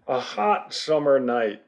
A hot summer night.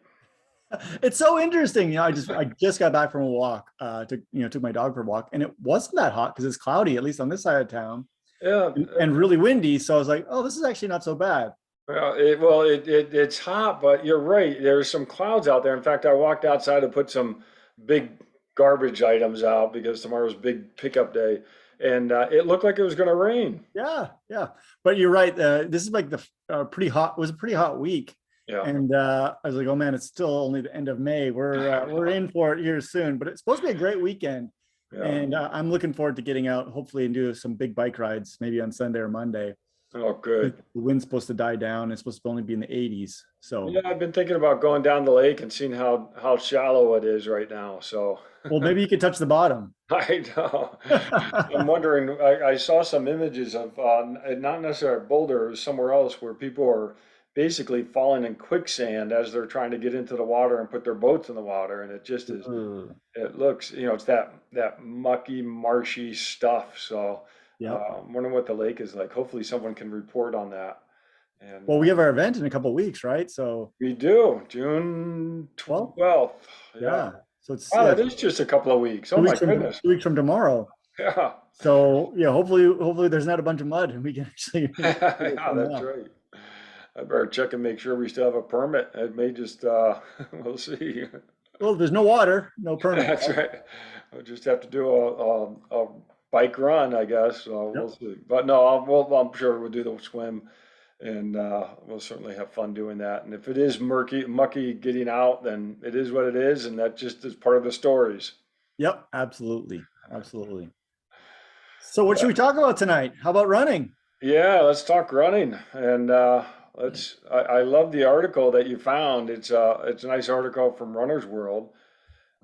It's so interesting. I just got back from a walk. Took my dog for a walk, and it wasn't that hot because it's cloudy, at least on this side of town, Yeah. and really windy. So I was like, oh, this is actually not so bad. It's hot, but you're right. There's some clouds out there. In fact, I walked outside to put some big garbage items out because tomorrow's big pickup day, and it looked like it was going to rain. Yeah, yeah. But you're right. This is like the pretty hot. It was a pretty hot week, Yeah. and I was like, oh man, it's still only the end of May. We're in for it here soon, but it's supposed to be a great weekend, Yeah. and I'm looking forward to getting out, hopefully, and do some big bike rides, maybe on Sunday or Monday. Oh, The good. wind's supposed to die down. It's supposed to only be in the 80s. So, Yeah, I've been thinking about going down the lake and seeing how shallow it is right now. So well, maybe you could touch the bottom. I know. I'm wondering. I saw some images of not necessarily Boulder, it was somewhere else where people are basically falling in quicksand as they're trying to get into the water and put their boats in the water, and it just is. Ugh. It looks, it's that mucky, marshy stuff. So Yep. I'm wondering what the lake is like. Hopefully, someone can report on that. And Well, we have our event in a couple of weeks, right? So, we do June well, 12th. Yeah. yeah. So it's Wow, yeah, that it's is just a couple of weeks. Oh two my weeks from goodness. 2 weeks from tomorrow. Yeah. So yeah, hopefully there's not a bunch of mud and we can actually Yeah, come that's out. right. I better check and make sure we still have a permit. It may just, we'll see. Well, if there's no water, no permit. That's right. We'll just have to do a bike run, I guess. So we'll Yep. see. But no, I'm sure we'll do the swim and we'll certainly have fun doing that. And if it is mucky getting out, then it is what it is. And that just is part of the stories. Yep. Absolutely. Absolutely. So what should we talk about tonight? How about running? Yeah, let's talk running. And I love the article that you found. It's a nice article from Runner's World.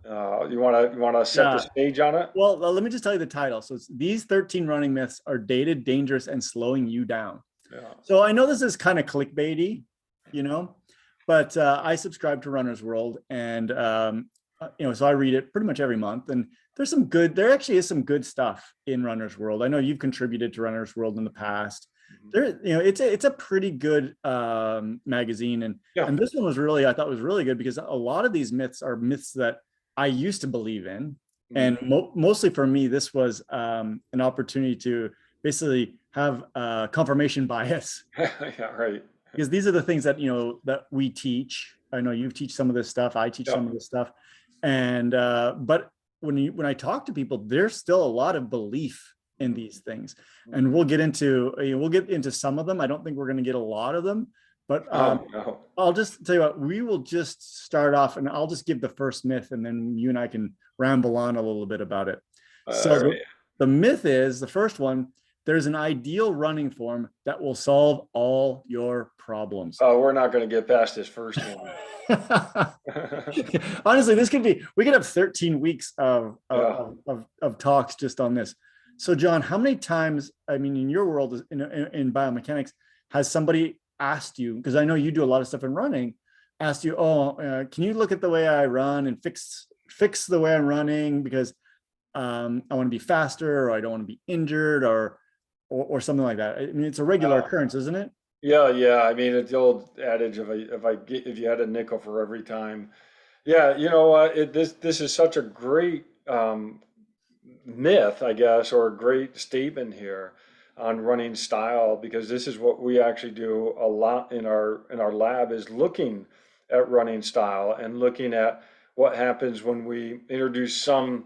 You wanna set the Yeah. stage on it? Well, let me just tell you the title. So it's these 13 running myths are dated, dangerous, and slowing you down. Yeah. So I know this is kind of clickbaity, you know, but I subscribe to Runner's World, and so I read it pretty much every month. And there actually is some good stuff in Runner's World. I know you've contributed to Runner's World in the past. Mhm. It's a pretty good magazine, and Yeah. and this one I thought was really good because a lot of these myths are myths that I used to believe in, Mhm. and mostly for me, this was an opportunity to basically have confirmation bias Yeah, right. because these are the things that we teach. I know you teach some of this stuff. I teach Yeah. some of this stuff, and but when I talk to people, there's still a lot of belief in Mhm. these things, and Mhm. we'll get into some of them. I don't think we're going to get a lot of them, but Oh, no. I'll just tell you what, we will just start off and I'll just give the first myth and then you and I can ramble on a little bit about it. All So right. the myth is the first one, there's an ideal running form that will solve all your problems. Oh, we're not gonna get past this first one. Honestly, we could have 13 weeks Yeah. of talks just on this. So, John, how many times, I mean, in your world, in biomechanics, has somebody asked you, because I know you do a lot of stuff in running, asked you, oh, can you look at the way I run and fix the way I'm running because I want to be faster or I don't want to be injured or something like that. I mean, it's a regular Uh, occurrence, isn't it? yeah, yeah. I mean, it's the old adage of if you had a nickel for every time. Yeah, this is such a great myth, I guess, or a great statement here on running style, because this is what we actually do a lot in our lab is looking at running style and looking at what happens when we introduce some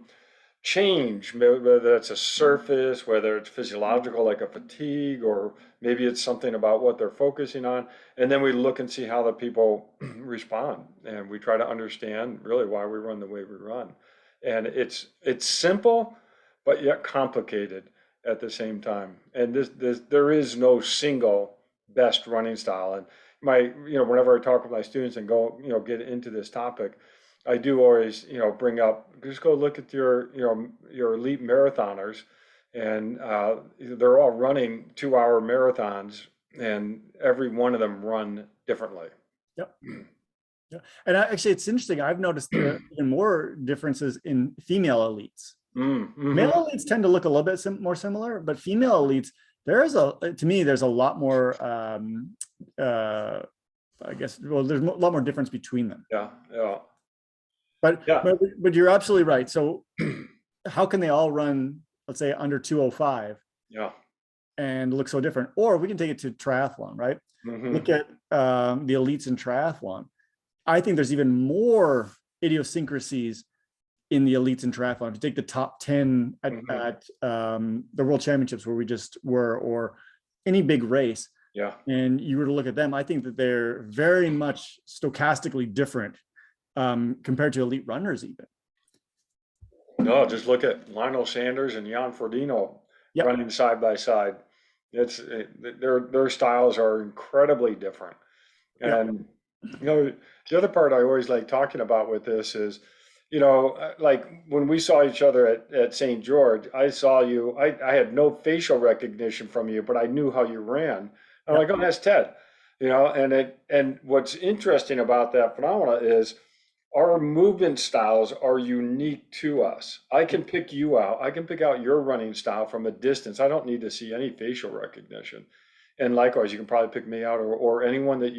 change, whether it's a surface, whether it's physiological like a fatigue, or maybe it's something about what they're focusing on. And then we look and see how the people respond. And we try to understand really why we run the way we run. And it's simple, but yet complicated at the same time. And there is no single best running style. And whenever I talk with my students and go, get into this topic, I do always, bring up, just go look at your elite marathoners, and they're all running 2-hour marathons, and every one of them run differently. Yep. Yeah. And actually, it's interesting. I've noticed even more differences in female elites. Male Mm-hmm. elites tend to look a little bit more similar, but female elites, to me, there's a lot more uh, I guess, well, there's a lot more difference between them. Yeah, yeah, But, yeah, but you're absolutely right. So how can they all run, let's say, under 205 yeah. and look so different? Or we can take it to triathlon, right? Hmm. Look at the elites in triathlon. I think there's even more idiosyncrasies in the elites in triathlon. If you take the top 10 at the World Championships where we just were, or any big race, Yeah. and you were to look at them, I think that they're very much stochastically different compared to elite runners even. No, just look at Lionel Sanders and Jan Frodeno Yep. running side by side. Their styles are incredibly different. Yep. And the other part I always like talking about with this is, like when we saw each other at St. George, I saw you. I had no facial recognition from you, but I knew how you ran. I'm like, Yep. oh, that's Ted. And what's interesting about that phenomena is our movement styles are unique to us. I can pick you out. I can pick out your running style from a distance. I don't need to see any facial recognition. And likewise, you can probably pick me out, or anyone that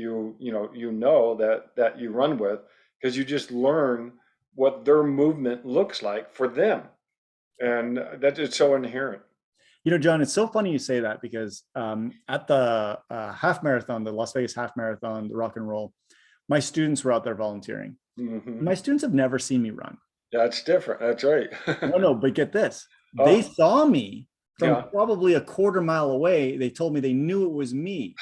that you run with, because you just learn what their movement looks like for them, and that it's so inherent. John, it's so funny you say that because at the half marathon, the Las Vegas half marathon, the rock and roll, my students were out there volunteering. Hmm. My students have never seen me run. That's different. That's right. No, but get this. They Oh, saw me from yeah. probably a quarter mile away. They told me they knew it was me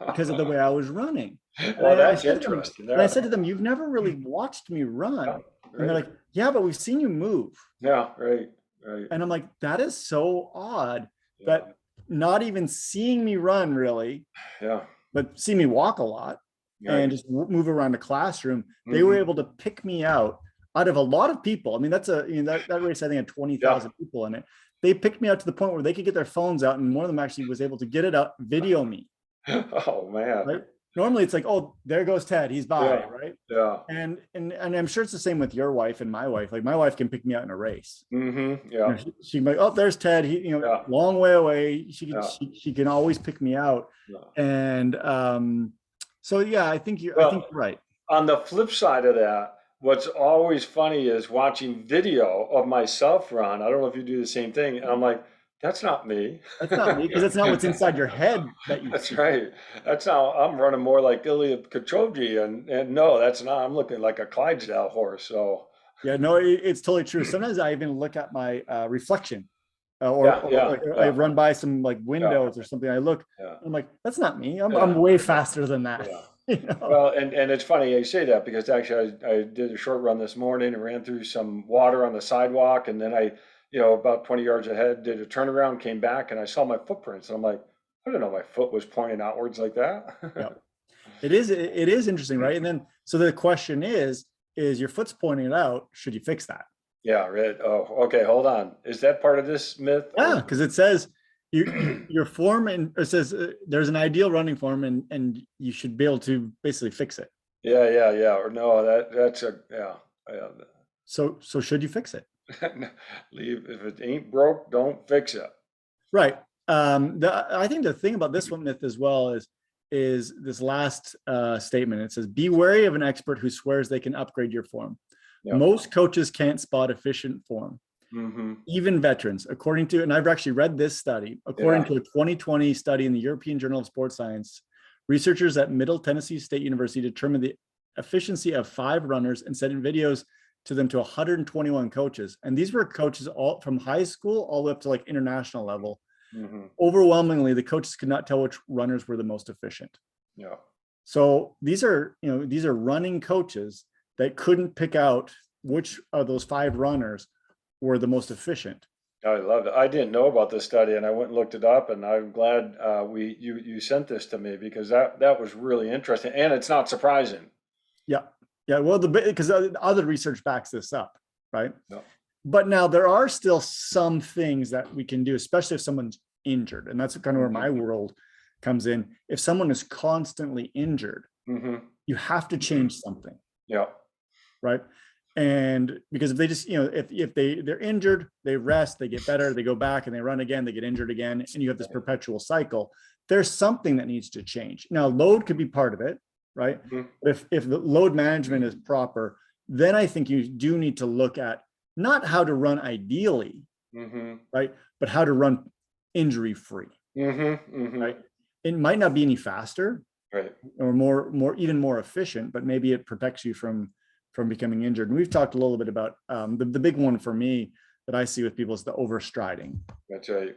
because of the way I was running. And Well, I that's said to them, interesting. and I Yeah. said to them, you've never really watched me run. Yeah. And they're Right. like, yeah, but we've seen you move. Yeah. Right. Right. And I'm like, that is so odd Yeah. that not even seeing me run really, Yeah. but see me walk a lot and Right. just move around the classroom, they were Hmm. able to pick me out of a lot of people. I mean, that's that race, I think, had Yeah. 20,000 people in it. They picked me out to the point where they could get their phones out, and one of them actually was able to get it out, video me, Oh man. right? Normally it's like, oh, there goes Ted, he's by, Yeah. right? Yeah. And I'm sure it's the same with your wife and my wife. Like my wife can pick me out in a race. Hmm. Yeah. She can be like, oh, there's Ted. He, Yeah. long way away. Yeah. She can always pick me out. Yeah. And so yeah, I think you're right. On the flip side of that, what's always funny is watching video of myself run. I don't know if you do the same thing. And I'm like, that's not me. That's not me, because that's not what's inside your head that you That's see. right. That's how I'm running, more like Ilya Kipchoge. And no, that's not. I'm looking like a Clydesdale horse. So Yeah, no, it's totally true. Sometimes I even look at my reflection, yeah, or yeah, like I yeah, run by some like yeah, windows or something. I look, yeah, I'm like, that's not me. I'm yeah, way faster than that. yeah. You know? Well, and it's funny you say that, because actually I did a short run this morning and ran through some water on the sidewalk, and then about 20 yards ahead, did a turnaround, came back, and I saw my footprints, and I'm like, I didn't know my foot was pointing outwards like that. Yeah, it is interesting, right? And then so the question is your foot's pointing it out? Should you fix that? Yeah, right. Oh, okay. Hold on. Is that part of this myth? Yeah, because it says your form, and it says there's an ideal running form, and you should be able to basically fix it. Yeah, yeah, yeah. Or no, that's yeah. So should you fix it? Leave if it ain't broke, don't fix it. Right. I think the thing about this one myth as well is this last statement. It says, be wary of an expert who swears they can upgrade your form. Yeah. Most coaches can't spot efficient form. Mm-hmm. Even veterans, according to, and I've actually read this study, according to a 2020 study in the European Journal of Sports Science, researchers at Middle Tennessee State University determined the efficiency of 5 runners and sent videos to them to 121 coaches. And these were coaches all from high school all the way up to like international level. Mm-hmm. Overwhelmingly, the coaches could not tell which runners were the most efficient. Yeah. So these are running coaches that couldn't pick out which of those 5 runners were the most efficient. I love it. I didn't know about this study, and I went and looked it up, and I'm glad you sent this to me, because that was really interesting, and it's not surprising. Yeah. Yeah. Well, because other research backs this up, right? No. But now there are still some things that we can do, especially if someone's injured. And that's kind of where my world comes in. If someone is constantly injured, Mm-hmm. you have to change something. Yeah. Right. And because if they just, if they're injured, they rest, they get better, they go back and they run again, they get injured again, and you have this perpetual cycle. There's something that needs to change. Now, load could be part of it, right? Mhm. If the load management is proper, then I think you do need to look at not how to run ideally, Mhm. right? But how to run injury free, Mhm. right? Mhm. It might not be any faster Right. or even more efficient, but maybe it protects you from becoming injured. And we've talked a little bit about the big one for me that I see with people is the overstriding, That's right.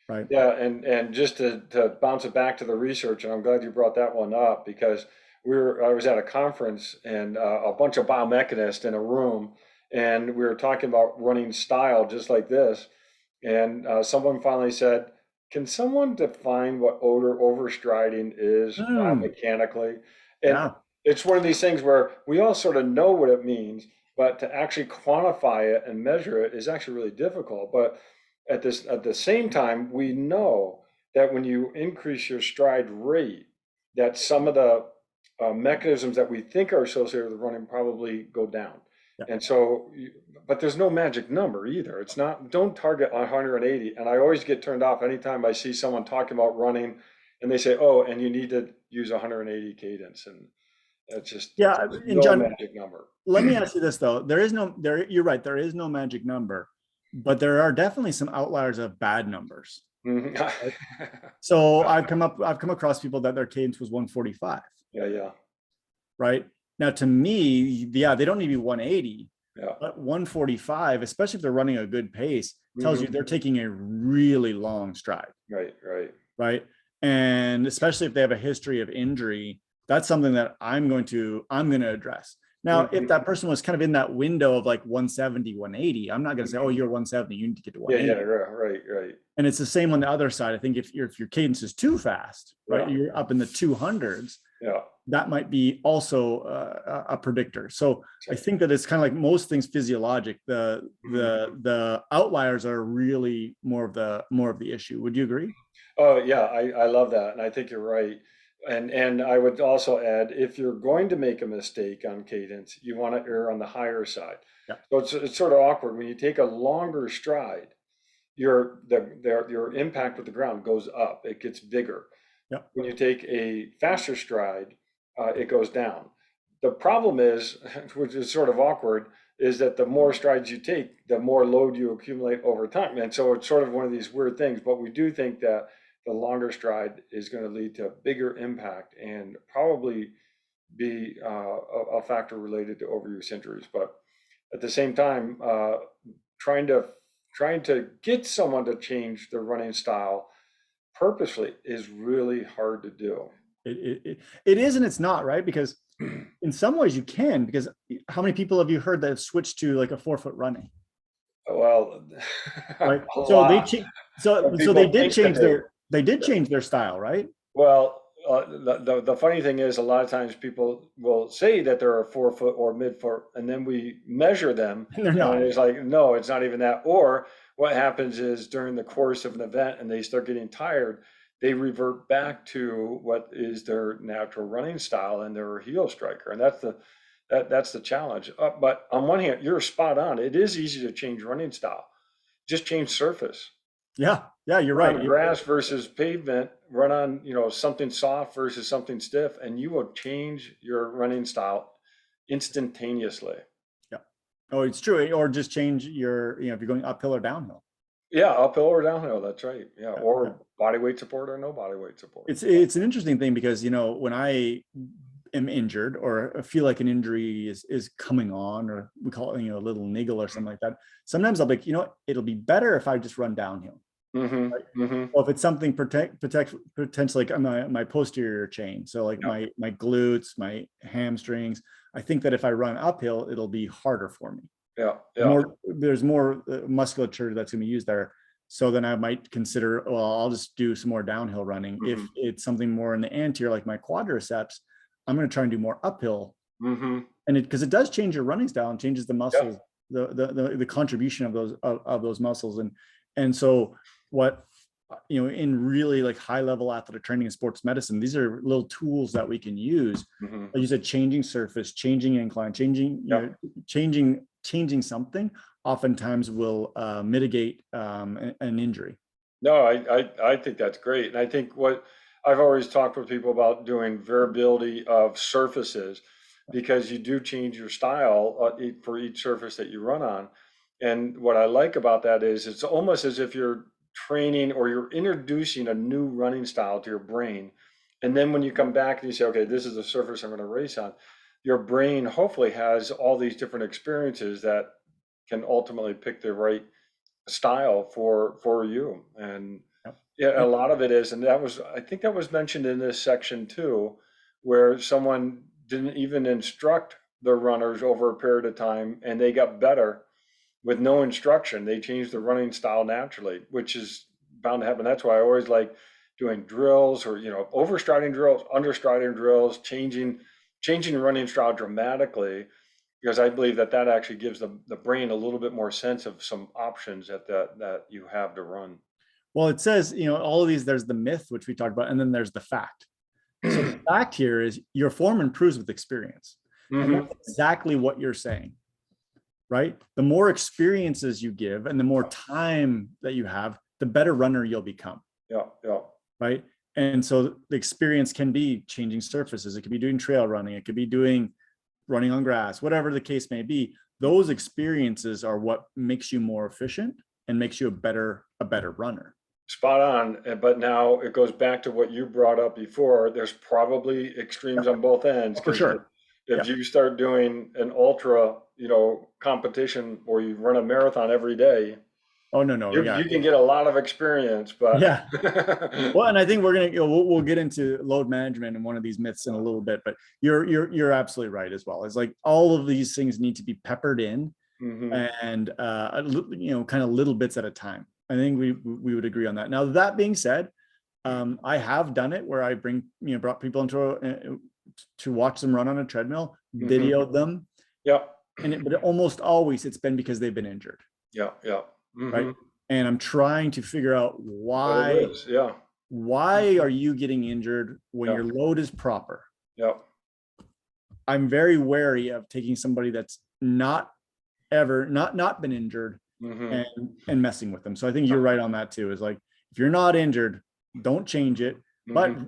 right? Yeah, and just to bounce it back to the research, and I'm glad you brought that one up because I was at a conference and a bunch of biomechanists in a room, and we were talking about running style just like this, and someone finally said, "Can someone define what odor overstriding is Mm, biomechanically?" And yeah, it's one of these things where we all sort of know what it means, but to actually quantify it and measure it is actually really difficult. But at the same time, we know that when you increase your stride rate, that some of the mechanisms that we think are associated with running probably go down. yeah. And so, but there's no magic number either. It's not, don't target 180. And I always get turned off anytime I see someone talking about running and they say, oh, and you need to use 180 cadence. And it's just, Yeah, there's and no John, magic number. let me ask you this though. You're right, there is no magic number, but there are definitely some outliers of bad numbers. Mhm. Right? So I've come across people that their cadence was 145, Yeah, yeah, right? Now to me, yeah, they don't need to be 180, yeah. but 145, especially if they're running a good pace, tells you Hmm. they're taking a really long stride, Right, right. right? And especially if they have a history of injury, that's something that I'm going to address. Now, if Hmm. that person was kind of in that window of like 170, 180, I'm not going to say, oh, you're 170, you need to get to Yeah, yeah, 180. right, right. And it's the same on the other side. I think if your cadence is too fast, right, Yeah, you're up in the 200s, yeah. that might be also a predictor. So I That's think that it's kind of like most things physiologic. The right. the outliers are really more of the issue. Would you agree? Oh, yeah, I love that, and I think you're right. And I would also add, if you're going to make a mistake on cadence, you want to err on the higher side. Yeah. So it's sort of awkward when you take a longer stride, your impact with the ground goes up. It gets bigger. Yeah. When you take a faster stride, it goes down. The problem is, which is sort of awkward, is that the more strides you take, the more load you accumulate over time. And so it's sort of one of these weird things, but we do think that the longer stride is going to lead to a bigger impact and probably be a factor related to overuse injuries. But at the same time, trying to trying to get someone to change their running style purposely is really hard to do. It is and it's not, right? Because in some ways you can, because how many people have you heard that have switched to like a 4 foot running? Well, Right. a So lot of they people did think that change their style, right? well, the funny thing is, a lot of times people will say that they're a 4 foot or mid-foot, and then we measure them, And they're and not. it's like, no, it's not even that. Or what happens is during the course of an event and they start getting tired, they revert back to what is their natural running style and their heel striker, and that's the challenge. But on one hand, you're spot on. It is easy to change running style. Just change surface. Yeah, yeah, you're Run right. on grass versus pavement, run on, something soft versus something stiff, and you will change your running style instantaneously. Yeah. Oh, it's true. Or just change if you're going uphill or downhill. Yeah, uphill or downhill, that's right. Yeah, Yeah, yeah. or body weight support or no body weight support. It's an interesting thing because when I am injured or feel like an injury is coming on, or we call it a little niggle or something like that, sometimes I'll be like, it'll be better if I just run downhill. Mm-hmm, Right? mm-hmm. Well, if it's something potentially like my posterior chain, so like Yeah, my glutes, my hamstrings, I think that if I run uphill, it'll be harder for me. yeah, yeah. There's more musculature that's going to be used there. So then I might consider, well, I'll just do some more downhill running. If Mm-hmm, it's something more in the anterior, like my quadriceps, I'm going to try and do more uphill. mm-hmm. And because it does change your running style and changes the Yeah, muscles, the contribution of those muscles. And so what, in really like high level athletic training and sports medicine, these are little tools that we can use. mm-hmm. Like you said, changing surface, changing incline, Yeah. changing something oftentimes will mitigate an injury. No, I think that's great. And I think I've always talked with people about doing variability of surfaces because you do change your style for each surface that you run on. And what I like about that is it's almost as if you're training or you're introducing a new running style to your brain. And then when you come back and you say, okay, this is the surface I'm going to race on, your brain hopefully has all these different experiences that can ultimately pick the right style for you. And Yep. yeah, a Yep. lot of it is, and that was, I think that was mentioned in this section too, where someone didn't even instruct the runners over a period of time and they got better with no instruction. They changed the running style naturally, which is bound to happen. That's why I always like doing drills or, overstriding drills, understriding drills, changing the running style dramatically, because I believe that that actually gives the brain a little bit more sense of some options that you have to run. Well, it says, all of these, there's the myth, which we talked about, and then there's the fact. So the fact here is your form improves with experience. And Hmm. that's exactly what you're saying, right? The more experiences you give and the more time that you have, the better runner you'll become, Yeah, yeah. right? And so the experience can be changing surfaces. It could be doing trail running. It could be doing running on grass, whatever the case may be. Those experiences are what makes you more efficient and makes you a better runner. Spot on. But now it goes back to what you brought up before. There's probably extremes Yep. on both ends, For because sure. if Yep. you start doing an ultra, competition or you run a marathon every day, Oh, no. you can get a lot of experience, but Yeah. Well, and I think we're gonna, we'll get into load management and one of these myths in a little bit, but you're absolutely right as well. It's like all of these things need to be peppered in, hmm and kind of little bits at a time. I think we would agree on that. Now, that being said, I have done it where I brought people to watch them run on a treadmill, hmm videoed them, Yep. but almost always it's been because they've been injured, Yeah, yeah. right? hmm And I'm trying to figure out What it is. Yeah. why are you getting injured when Yeah. your load is proper? Yeah. I'm very wary of taking somebody that's not not been injured hmm and messing with them. So I think you're right on that too. Is like, if you're not injured, don't change it, but hmm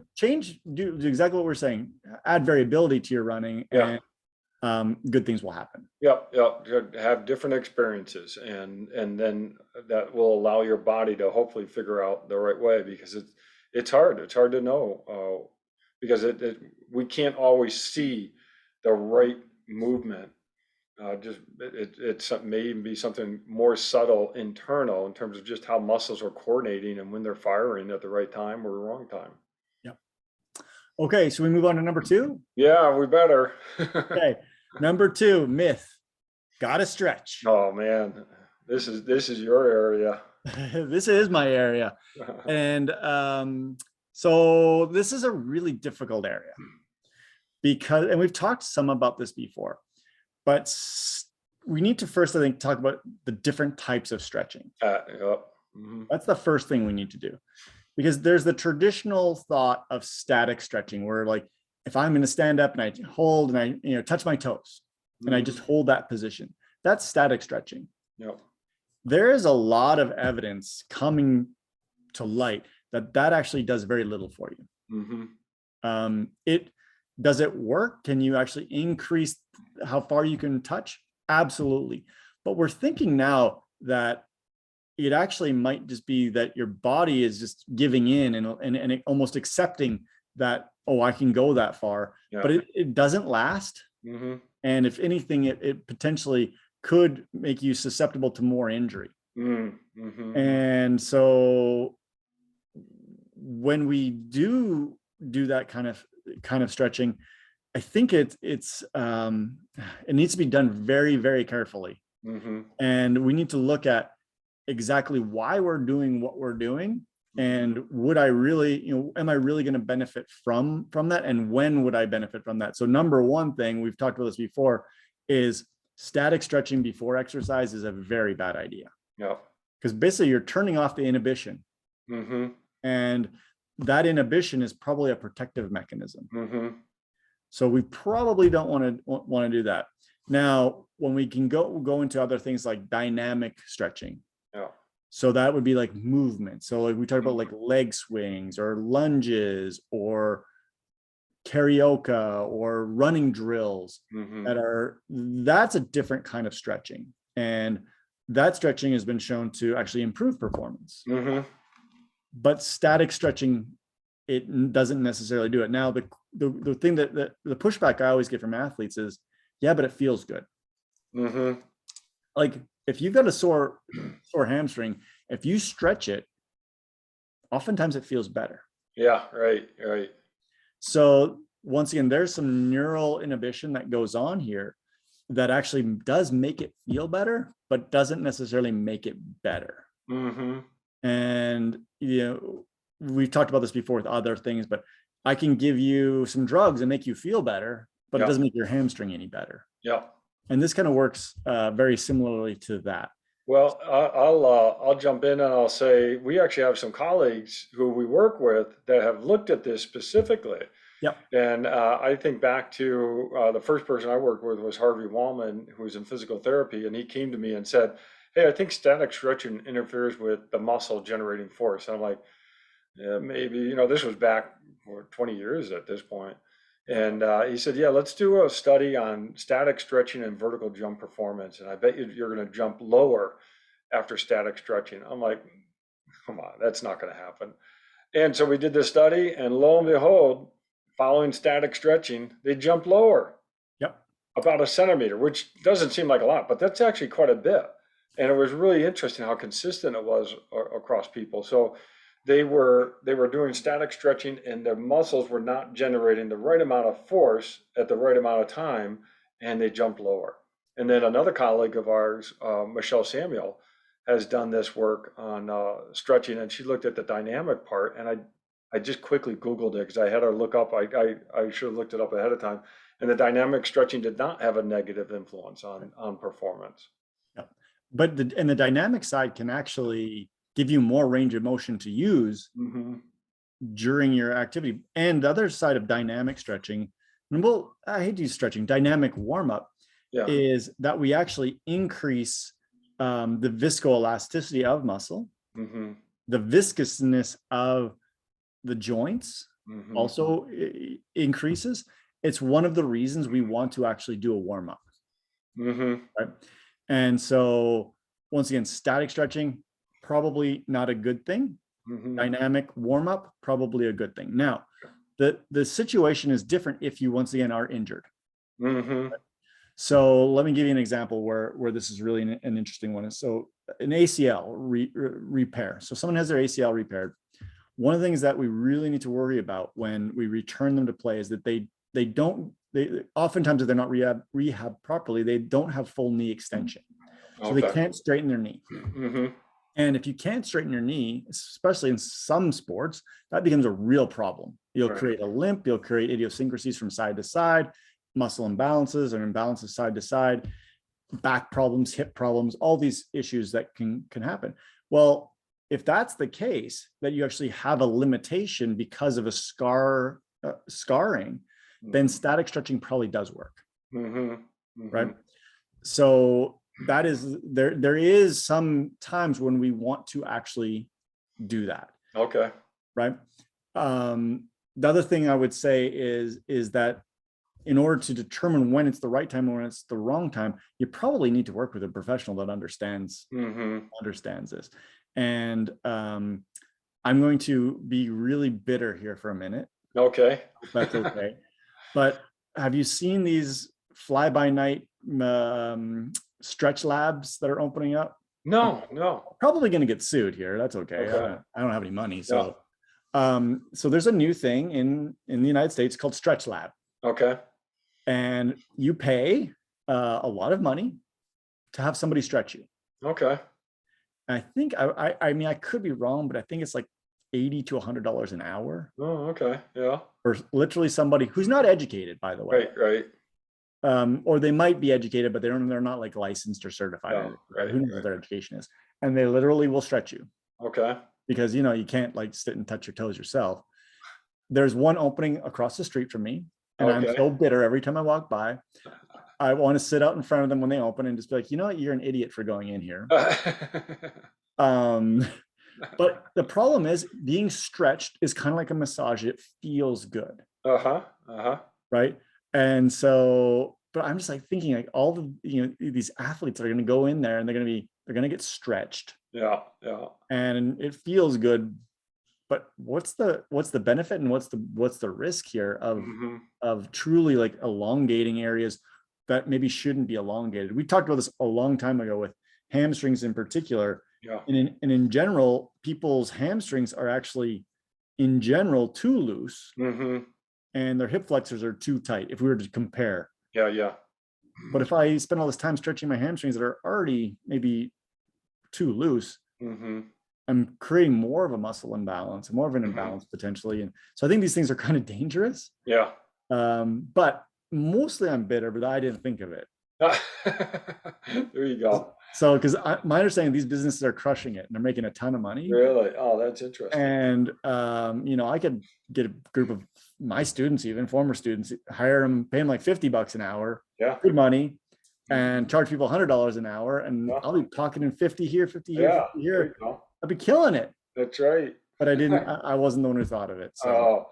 do exactly what we're saying. Add variability to your running, Yeah. and good things will happen. Yep, yep. To have different experiences, and then that will allow your body to hopefully figure out the right way, because it's hard. It's hard to know, because we can't always see the right movement. Just may even be something more subtle internal in terms of just how muscles are coordinating and when they're firing at the right time or the wrong time. Yep. Okay, so we move on to number two. Yeah, we better. Okay, number two myth: gotta stretch. Oh man, this is your area. This is my area. And so this is a really difficult area because, and we've talked some about this before, but we need to first, I think, talk about the different types of stretching. Yep. Mhm. That's the first thing we need to do, because there's the traditional thought of static stretching where, like, if I'm going to stand up and I hold and I touch my toes and I just Mhm. hold that position, that's static stretching. Yep. There is a lot of evidence coming to light that actually does very little for you. Mhm. It does it work? Can you actually increase how far you can touch? Absolutely. But we're thinking now that it actually might just be that your body is just giving in and almost accepting that, oh, I can go that far, Yeah. but it doesn't last. Mhm. And if anything, it potentially could make you susceptible to more injury. Mm. Mhm. And so when we do that kind of stretching, I think it needs to be done very, very carefully. Mhm. And we need to look at exactly why we're doing what we're doing, and would I really, am I really going to benefit from that, and when would I benefit from that? So number one thing, we've talked about this before, is static stretching before exercise is a very bad idea, Yeah. because basically you're turning off the inhibition, Mhm. and that inhibition is probably a protective mechanism. Mhm. So we probably don't want to do that. Now, when we can go into other things like dynamic stretching. Yeah. So that would be like movement. So like we talk about like leg swings or lunges or karaoke or running drills Mm-hmm. that's a different kind of stretching. And that stretching has been shown to actually improve performance. Mm-hmm. But static stretching, it doesn't necessarily do it. Now, the thing that the pushback I always get from athletes is, yeah, but it feels good. Mm-hmm. Like if you've got a sore hamstring, if you stretch it, oftentimes it feels better. Yeah, right, right. So once again, there's some neural inhibition that goes on here that actually does make it feel better, but doesn't necessarily make it better. Mm-hmm. And we've talked about this before with other things, but I can give you some drugs and make you feel better, but it Yeah, doesn't make your hamstring any better. yeah. And this kind of works very similarly to that. Well, I'll jump in and I'll say we actually have some colleagues who we work with that have looked at this specifically. Yep. And I think back to the first person I worked with was Harvey Wallman, who was in physical therapy, and he came to me and said, "Hey, I think static stretching interferes with the muscle generating force." And I'm like, "Yeah, maybe." This was back for 20 years at this point. And he said, "Yeah, let's do a study on static stretching and vertical jump performance. And I bet you're going to jump lower after static stretching." I'm like, "Come on, that's not going to happen." And so we did this study, and lo and behold, following static stretching, they jumped lower Yep. about a centimeter, which doesn't seem like a lot, but that's actually quite a bit. And it was really interesting how consistent it was across people. So they were doing static stretching, and their muscles were not generating the right amount of force at the right amount of time, and they jumped lower. And then another colleague of ours, Michelle Samuel, has done this work on stretching, and she looked at the dynamic part. And I just quickly Googled it because I had her look up. I should have looked it up ahead of time. And the dynamic stretching did not have a negative influence on performance. Yep. But the dynamic side can actually give you more range of motion to use Mm-hmm. during your activity. And the other side of dynamic stretching, and well, I hate to use stretching, dynamic warm up, Yeah. is that we actually increase the viscoelasticity of muscle, Mm-hmm. the viscousness of the joints Mm-hmm. also increases. It's one of the reasons we want to actually do a warm up. Mm-hmm. Right. And so once again, static stretching, probably not a good thing. Mm-hmm. Dynamic warm up, probably a good thing. Now, the situation is different if you once again are injured. Mm-hmm. So let me give you an example where this is really an interesting one. So an ACL repair. So someone has their ACL repaired. One of the things that we really need to worry about when we return them to play is that they oftentimes if they're not rehab properly, they don't have full knee extension. So they Okay. can't straighten their knee. Mm-hmm. And if you can't straighten your knee, especially in some sports, that becomes a real problem. You'll Right. create a limp, you'll create idiosyncrasies from side to side, muscle imbalances or imbalances side to side, back problems, hip problems, all these issues that can happen. Well, if that's the case, that you actually have a limitation because of a scarring, then static stretching probably does work. Mm-hmm. Mm-hmm. Right? So that is there is some times when we want to actually do that. Okay. Right. The other thing I would say is that in order to determine when it's the right time or when it's the wrong time, you probably need to work with a professional that understands this. And I'm going to be really bitter here for a minute. Okay. If that's okay. But have you seen these fly-by-night stretch labs that are opening up? No. Probably going to get sued here. That's okay. Okay. I don't have any money. So, so there's a new thing in the United States called Stretch Lab. Okay. And you pay a lot of money to have somebody stretch you. Okay. And I think I mean I could be wrong, but I think it's like $80 to $100 an hour. Oh, okay. Yeah. For literally somebody who's not educated, by the way. Right. Or they might be educated, but they're not like licensed or certified. No, right, Who knows what their education is? And they literally will stretch you. Okay. Because you can't like sit and touch your toes yourself. There's one opening across the street from me, and I'm so bitter every time I walk by. I want to sit out in front of them when they open and just be like, you know what, you're an idiot for going in here. But the problem is being stretched is kind of like a massage. It feels good, Uh-huh. Uh-huh. right? And so, but I'm just like thinking like all the, these athletes are going to go in there and they're going to get stretched Yeah. Yeah. and it feels good. But what's the benefit and what's the risk here Mm-hmm. of truly like elongating areas that maybe shouldn't be elongated? We talked about this a long time ago with hamstrings in particular. Yeah. And in general, people's hamstrings are actually in general too loose Mm-hmm. and their hip flexors are too tight if we were to compare. Yeah. Yeah. But if I spend all this time stretching my hamstrings that are already maybe too loose, Mm-hmm. I'm creating more of a muscle imbalance, more of an Mm-hmm. imbalance potentially. And so I think these things are kind of dangerous. Yeah. But mostly I'm bitter, but I didn't think of it. There you go. So, because my understanding, these businesses are crushing it and they're making a ton of money. Really? Oh, that's interesting. And I could get a group of my students, even former students, hire them, pay them like $50 an hour, Yeah. good money, and charge people $100 an hour, and Yeah. I'll be pocketing 50 here, 50 here, Yeah. 50 There you here. go. I'll be killing it. That's right. But I wasn't the one who thought of it. So Oh,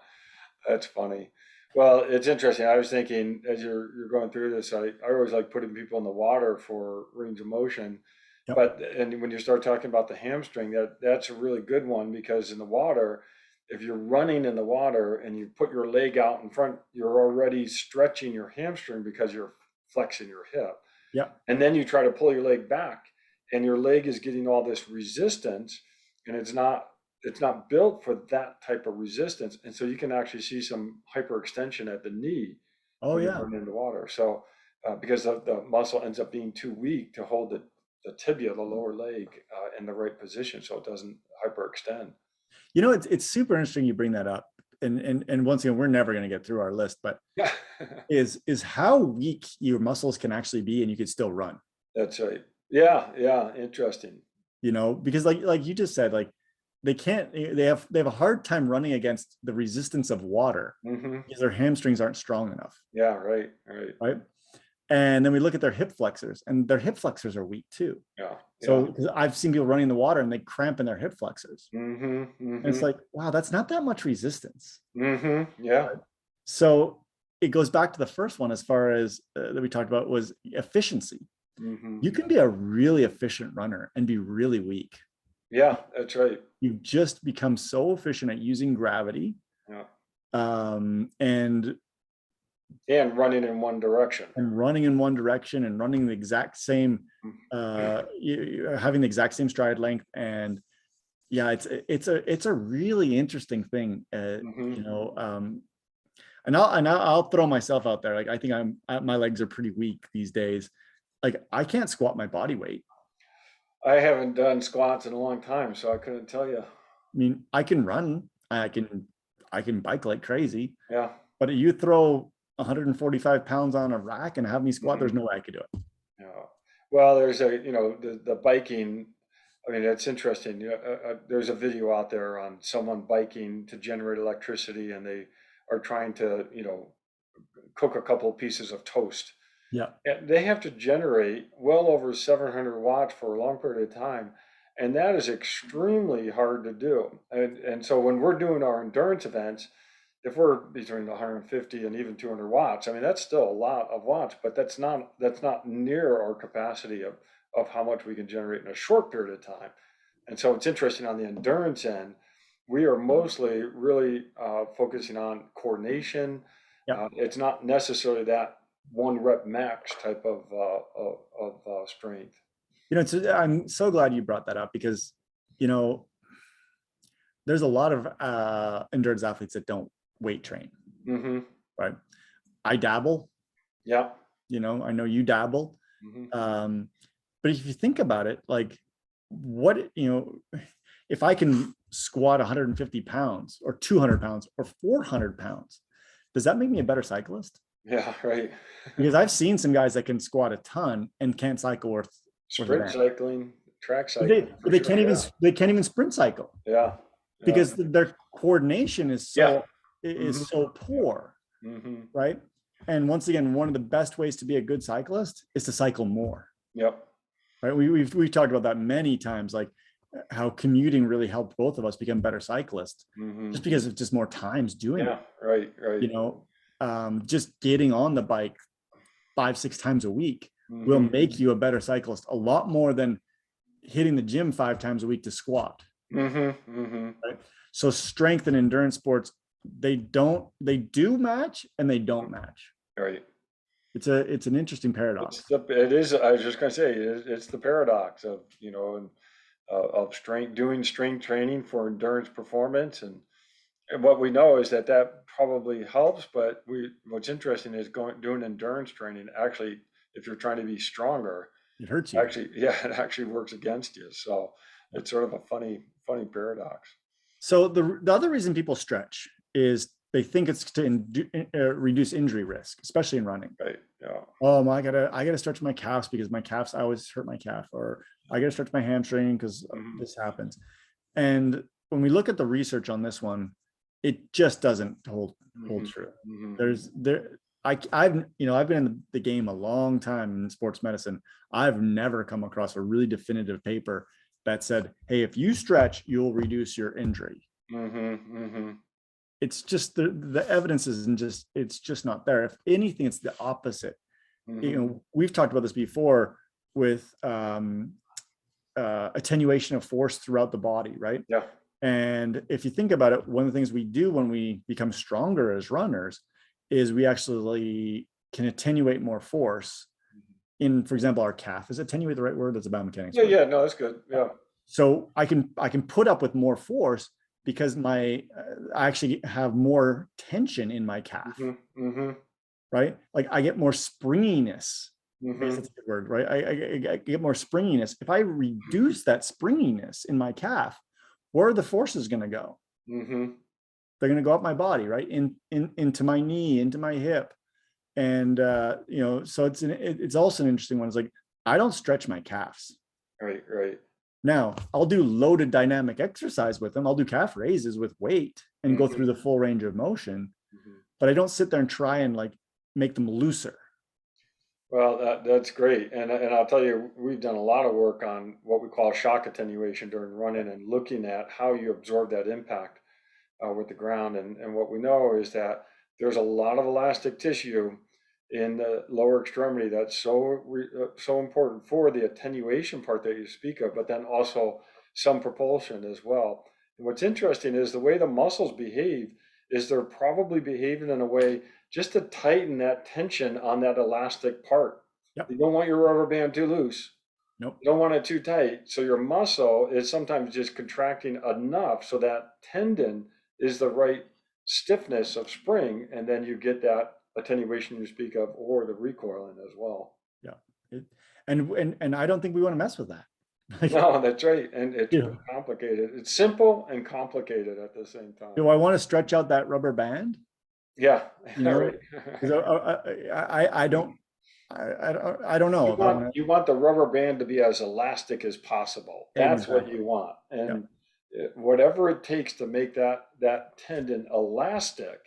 that's funny. Well, it's interesting. I was thinking as you're going through this, I always like putting people in the water for range of motion. yep. But and when you start talking about the hamstring, that's a really good one because in the water, if you're running in the water and you put your leg out in front, you're already stretching your hamstring because you're flexing your hip. Yep. And then you try to pull your leg back and your leg is getting all this resistance and it's not built for that type of resistance. And so you can actually see some hyperextension at the knee Oh when you're yeah. running into water. So because the muscle ends up being too weak to hold the tibia, the lower leg, in the right position, so it doesn't hyperextend. It's super interesting you bring that up. And once again, we're never going to get through our list, but Yeah, is how weak your muscles can actually be and you could still run. that's right. Yeah, yeah, interesting. Because like you just said, like they have a hard time running against the resistance of water Hmm. because their hamstrings aren't strong enough, Yeah, right, right. right? And then we look at their hip flexors, and their hip flexors are weak too. Yeah, So yeah. because I've seen people running in the water and they cramp in their hip flexors. Hmm. And it's Hmm. like, wow, that's not that much resistance. Hmm. Yeah. So it goes back to the first one as far as that we talked about was efficiency. Hmm. You can be a really efficient runner and be really weak. Yeah, that's right. You just become so efficient at using gravity, Yeah. and And running in one direction. running in one direction and running the exact same, Mhm. having the exact same stride length. And yeah, it's a really interesting thing, Mhm. and I'll throw myself out there. Like I think my legs are pretty weak these days. Like I can't squat my body weight. I haven't done squats in a long time, so I couldn't tell you. I mean, I can run, I can bike like crazy, Yeah. but you throw 145 pounds on a rack and have me squat, there's Mhm. no way I could do it. Yeah. Well, there's the biking. I mean, it's interesting. There's a video out there on someone biking to generate electricity, and they are trying to, cook a couple of pieces of toast. Yeah. And they have to generate well over 700 watts for a long period of time. And that is extremely hard to do. And so when we're doing our endurance events, if we're between 150 and even 200 watts, I mean, that's still a lot of watts, but that's not near our capacity of how much we can generate in a short period of time. And so it's interesting on the endurance end, we are mostly really focusing on coordination. Yeah. It's not necessarily that one rep max type of strength. I'm so glad you brought that up because, you know, there's a lot of endurance athletes that don't weight train, Hmm. right? I dabble, Yeah. I know you dabble. Hmm. Um, but if you think about it, like if I can squat 150 pounds or 200 pounds or 400 pounds, does that make me a better cyclist? Yeah, right. Because I've seen some guys that can squat a ton and can't cycle worth a Sprint damn. cycling, track But they, cycling but for they sure. can't even Yeah. they can't even sprint cycle Yeah. Yeah. because their coordination is Yeah. so Hmm. is so poor, Hmm. right? And once again, one of the best ways to be a good cyclist is to cycle more, Yep. right? We've talked about that many times. Like how commuting really helped both of us become better cyclists, Hmm. just because of just more times doing Yeah, it. right, right. You know, just getting on the bike 5-6 times a week will Hmm. make you a better cyclist a lot more than hitting the gym 5 times a week to squat. Hmm. Hmm. Right? So strength and endurance sports, they do match and they don't match. Right. It's an interesting paradox. It is, I was just gonna say, it's the paradox of, and of doing strength training for endurance performance. And what we know is that that probably helps, but what's interesting is doing endurance training, actually, if you're trying to be stronger, It hurts you. actually, yeah, it actually works against you. So Yeah. it's sort of a funny paradox. So the other reason people stretch is they think it's to reduce injury risk, especially in running. Right. Yeah. Oh, I gotta stretch my calves because my calves, I always hurt my calf, or I gotta stretch my hamstring because Hmm. this happens. And when we look at the research on this one, it just doesn't hold Hmm. true. Hmm. I've been in the game a long time in sports medicine. I've never come across a really definitive paper that said, hey, if you stretch, you'll reduce your injury. Hmm. Hmm. It's just the evidence isn't just, it's just not there. If anything, it's the opposite. Hmm. We've talked about this before with attenuation of force throughout the body, right? Yeah. And if you think about it, one of the things we do when we become stronger as runners is we actually can attenuate more force in, for example, our calf. Is attenuate the right word? That's a biomechanics Yeah. word. Yeah. No, that's good. Yeah. So I can put up with more force because I actually have more tension in my calf, Hmm. Hmm. right? Like I get more springiness. I guess Hmm. that's a good word, right? I get more springiness. If I reduce that springiness in my calf, where are the forces going to go? Hmm. They're going to go up my body, right? Into my knee, into my hip. And, so it's also an interesting one. It's like, I don't stretch my calves. Right. Right. Now, I'll do loaded dynamic exercise with them. I'll do calf raises with weight and go Hmm. through the full range of motion, Hmm. but I don't sit there and try and like make them looser. Well, that's great. And I'll tell you, we've done a lot of work on what we call shock attenuation during running and looking at how you absorb that impact with the ground. And what we know is that there's a lot of elastic tissue in the lower extremity that's so important for the attenuation part that you speak of, but then also some propulsion as well. And what's interesting is the way the muscles behave is they're probably behaving in a way just to tighten that tension on that elastic part. Yep. You don't want your rubber band too loose. Nope. You don't want it too tight. So your muscle is sometimes just contracting enough so that tendon is the right stiffness of spring, and then you get that attenuation you speak of, or the recoiling as well. Yeah. It, and I don't think we want to mess with that. Like, No, that's right. And it's you know, complicated. It's simple and complicated at the same do time. I want to stretch out that rubber band? Yeah, You know, right. because I don't, I don't know if I want You want the rubber band to be as elastic as possible. to. That's what Exactly. you want. Yeah. And whatever it takes to make that tendon elastic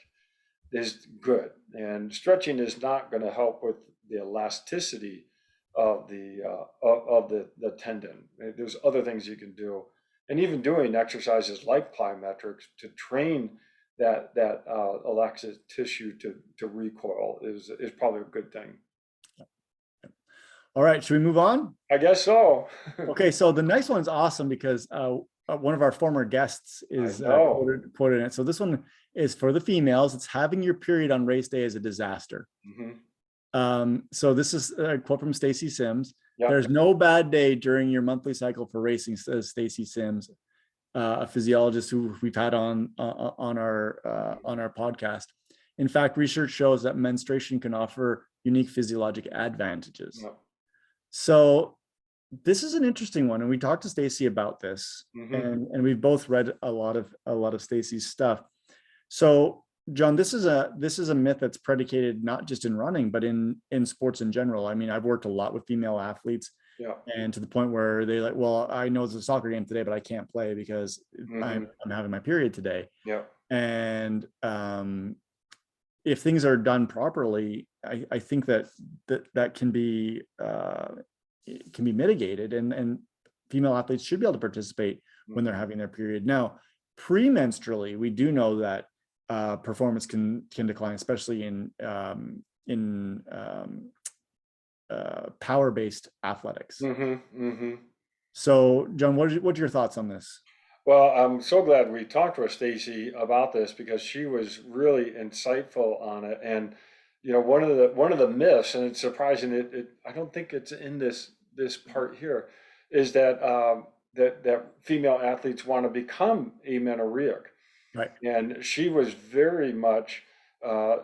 is good. And stretching is not going to help with the elasticity of the tendon. There's other things you can do, and even doing exercises like plyometrics to train that elastic tissue to recoil is probably a good thing. All right. Should we move on? I guess so. Okay. So the next one's awesome because one of our former guests I is know. quoted in it. So this one is for the females. It's having your period on race day is a disaster. Hmm. So this is a quote from Stacy Sims. Yeah. There's no bad day during your monthly cycle for racing, says Stacy Sims, a physiologist who we've had on our podcast. In fact, research shows that menstruation can offer unique physiologic advantages. Yeah. So this is an interesting one, and we talked to Stacy about this, Hmm. and we've both read a lot of Stacy's stuff. So, John, this is a myth that's predicated not just in running, but in sports in general. I mean, I've worked a lot with female athletes, Yeah. and to the point where they like, well, I know it's a soccer game today, but I can't play because Hmm. I'm having my period today. Yeah. And if things are done properly, I think that can be mitigated, and female athletes should be able to participate when they're having their period. Now, premenstrually, we do know that performance can decline, especially in power-based athletics. So, John, what's your thoughts on this? Well, I'm so glad we talked with Stacy about this because she was really insightful on it. And one of the myths, and it's surprising, I don't think it's in this part here, is that that female athletes want to become amenorrheic. Right. And she was very much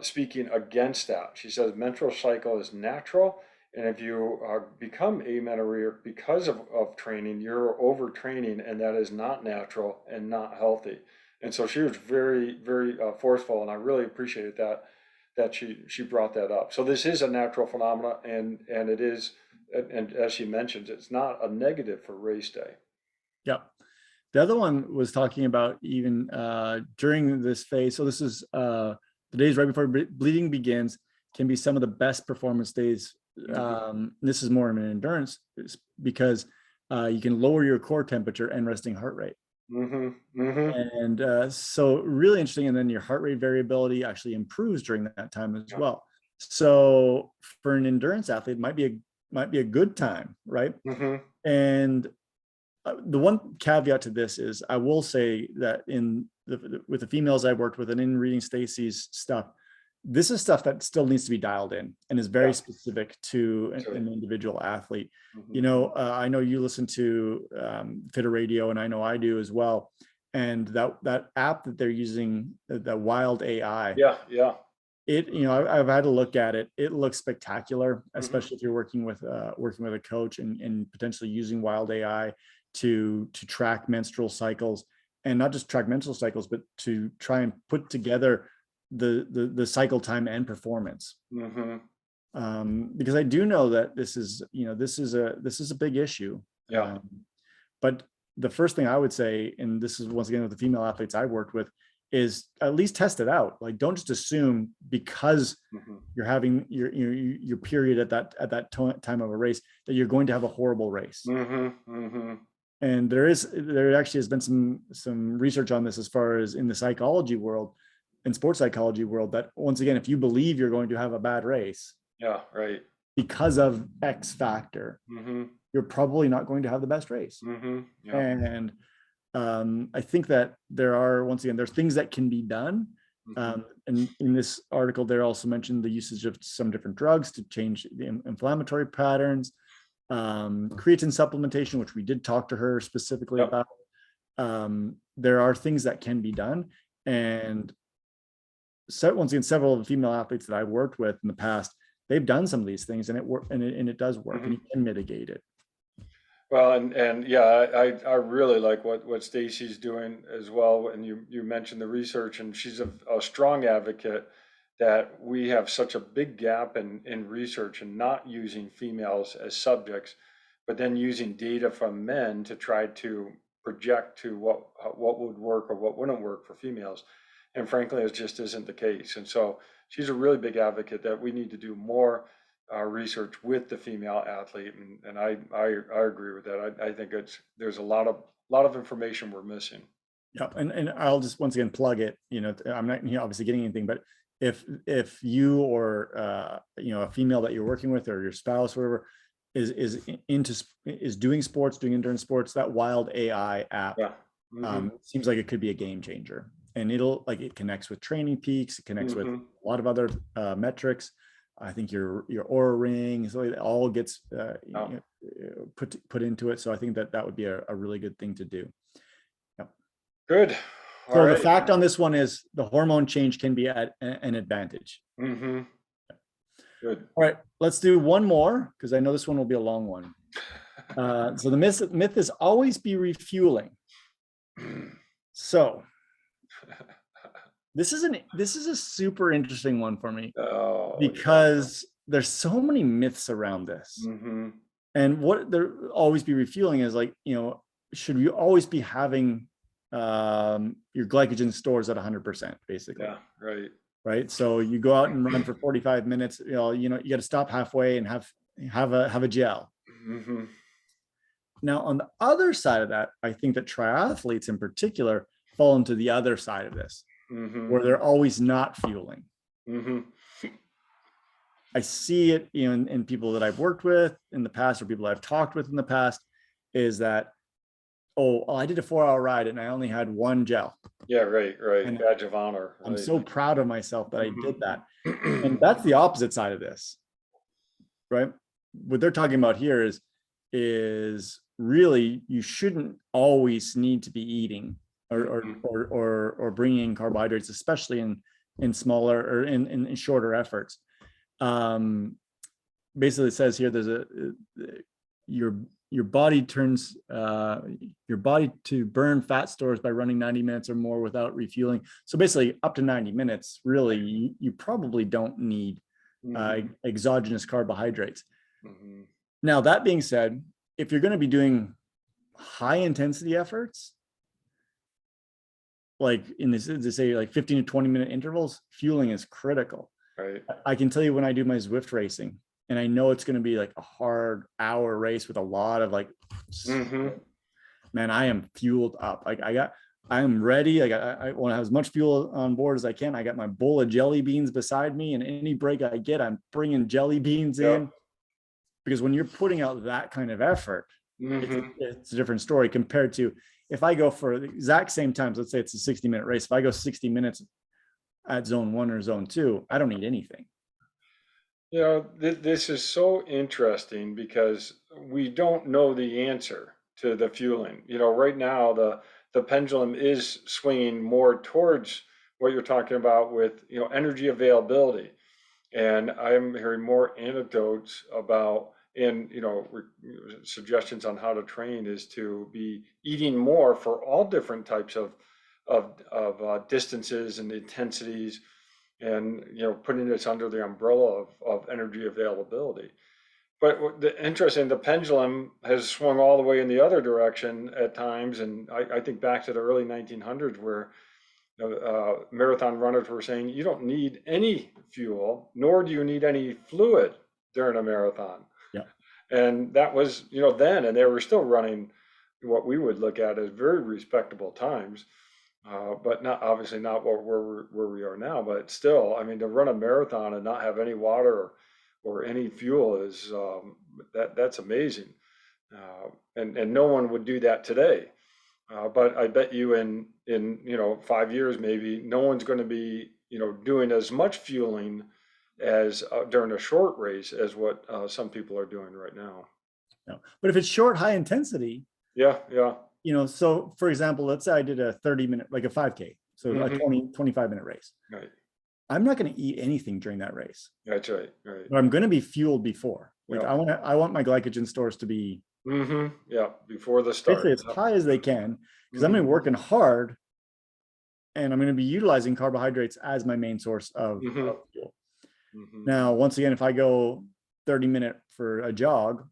speaking against that. She says menstrual cycle is natural, and if you become amenorrheic because of training, you're overtraining, and that is not natural and not healthy. And so she was very, very forceful, and I really appreciated that she brought that up. So this is a natural phenomena, and it is, and as she mentions, it's not a negative for race day. Yep. The other one was talking about even during this phase. So this is the days right before bleeding begins can be some of the best performance days. This is more of an endurance because you can lower your core temperature and resting heart rate. And so really interesting. And then your heart rate variability actually improves during that time as well. So for an endurance athlete, it might be a good time, right? And the one caveat to this is I will say that with the females I've worked with and in reading Stacy's stuff, this is stuff that still needs to be dialed in and is very specific to an individual athlete. I know you listen to Fitter Radio, and I know I do as well. And that app that they're using, the Wild AI. I've had to look at it. It looks spectacular, especially if you're working with a coach and potentially using Wild AI to track menstrual cycles, and not just track menstrual cycles, but to try and put together the cycle time and performance. Because I do know that this is a big issue. But the first thing I would say, and this is once again with the female athletes I worked with, is at least test it out. Like, don't just assume because you're having your period at that time of a race that you're going to have a horrible race. And there actually has been some research on this as far as in the psychology world, in sports psychology world, that once again, if you believe you're going to have a bad race, because of X factor, you're probably not going to have the best race. And I think that there's things that can be done. And in this article, they also mentioned the usage of some different drugs to change the inflammatory patterns, creatine supplementation, which we did talk to her specifically about. There are things that can be done. And so once again, several of the female athletes that I've worked with in the past, they've done some of these things, and it does work, and you can mitigate it. Well, and yeah, I really like what Stacy's doing as well. And you mentioned the research, and she's a strong advocate that we have such a big gap in research and not using females as subjects, but then using data from men to try to project to what would work or what wouldn't work for females. And frankly, it just isn't the case. And so she's a really big advocate that we need to do more research with the female athlete, and I agree with that. I think there's a lot of information we're missing. Yeah, and I'll just once again plug it. I'm not obviously getting anything, but if you or a female that you're working with or your spouse or whatever is doing endurance sports, that Wild AI app seems like it could be a game changer. And it connects with Training Peaks, it connects with a lot of other metrics. I think your Aura ring, so it all gets put into it. So I think that would be a really good thing to do. Yep. Good. So the fact on this one is the hormone change can be an advantage. Good. All right, let's do one more, because I know this one will be a long one. So the myth is always be refueling. So this is a super interesting one for me, because there's so many myths around this. And what there always be refueling is like, should we always be having your glycogen stores at 100%, basically? Right. So you go out and run for 45 minutes, you got to stop halfway and have a gel. Now, on the other side of that, I think that triathletes in particular fall into the other side of this, Mm-hmm. where they're always not fueling. Mm-hmm. I see it, in people that I've worked with in the past, or people I've talked with in the past, is that, oh, I did a 4-hour ride and I only had one gel. Yeah, right. And Badge of honor, I'm right? so proud of myself that I did that. And Mm-hmm. that's the opposite side of this, right? What they're talking about here is really, you shouldn't always need to be eating or bringing in carbohydrates, especially in smaller or in shorter efforts. Basically, it says here, there's your your body turns your body to burn fat stores by running 90 minutes or more without refueling. So basically, up to 90 minutes, really, you probably don't need exogenous carbohydrates. Mm-hmm. Now, that being said, if you're going to be doing high intensity efforts, like in this, to say like 15 to 20 minute intervals, fueling is critical. Right. I can tell you, when I do my Zwift racing, and I know it's going to be like a hard hour race with a lot of like, Mm-hmm. man, I am fueled up. Like I am ready. I want to have as much fuel on board as I can. I got my bowl of jelly beans beside me, and any break I get, I'm bringing jelly beans Yep. in, because when you're putting out that kind of effort, Mm-hmm. it's a different story compared to if I go for the exact same times. Let's say it's a 60-minute race. If I go 60 minutes at zone 1 or zone 2, I don't need anything. You know, this is so interesting because we don't know the answer to the fueling. You know, right now the pendulum is swinging more towards what you're talking about with, you know, energy availability. And I'm hearing more anecdotes about, and you know, suggestions on how to train is to be eating more for all different types of distances and intensities, and you know, putting this under the umbrella of energy availability. But the interesting, the pendulum has swung all the way in the other direction at times, and I think back to the early 1900s where marathon runners were saying you don't need any fuel, nor do you need any fluid during a marathon. Yeah. And that was, you know, then, and they were still running what we would look at as very respectable times, but not obviously not where we are now. But still, I mean, to run a marathon and not have any water or any fuel is that's amazing, and no one would do that today. But I bet you in you know 5 years maybe no one's going to be, you know, doing as much fueling as during a short race as what some people are doing right now. No. But if it's short, high intensity, Yeah. so for example, let's say I did a 30-minute, like a 5K, so a Hmm. 25-minute race. Right. I'm not going to eat anything during that race, That's right. Right. but I'm going to be fueled before. Like Yeah. I want my glycogen stores to be Yeah. Before the basically start. as Yep. high as they can, because I'm going to be Hmm. working hard, and I'm going to be utilizing carbohydrates as my main source Hmm. of fuel. Hmm. Now, once again, if I go 30-minute for a jog,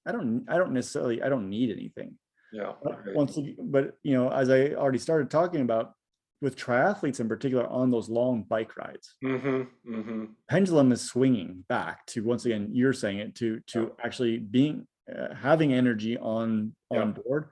I don't necessarily, I don't need anything. Yeah. Right. But as I already started talking about, with triathletes in particular on those long bike rides, Hmm. pendulum is swinging back to, once again, you're saying it, to Yeah. actually being having energy Yeah. on board.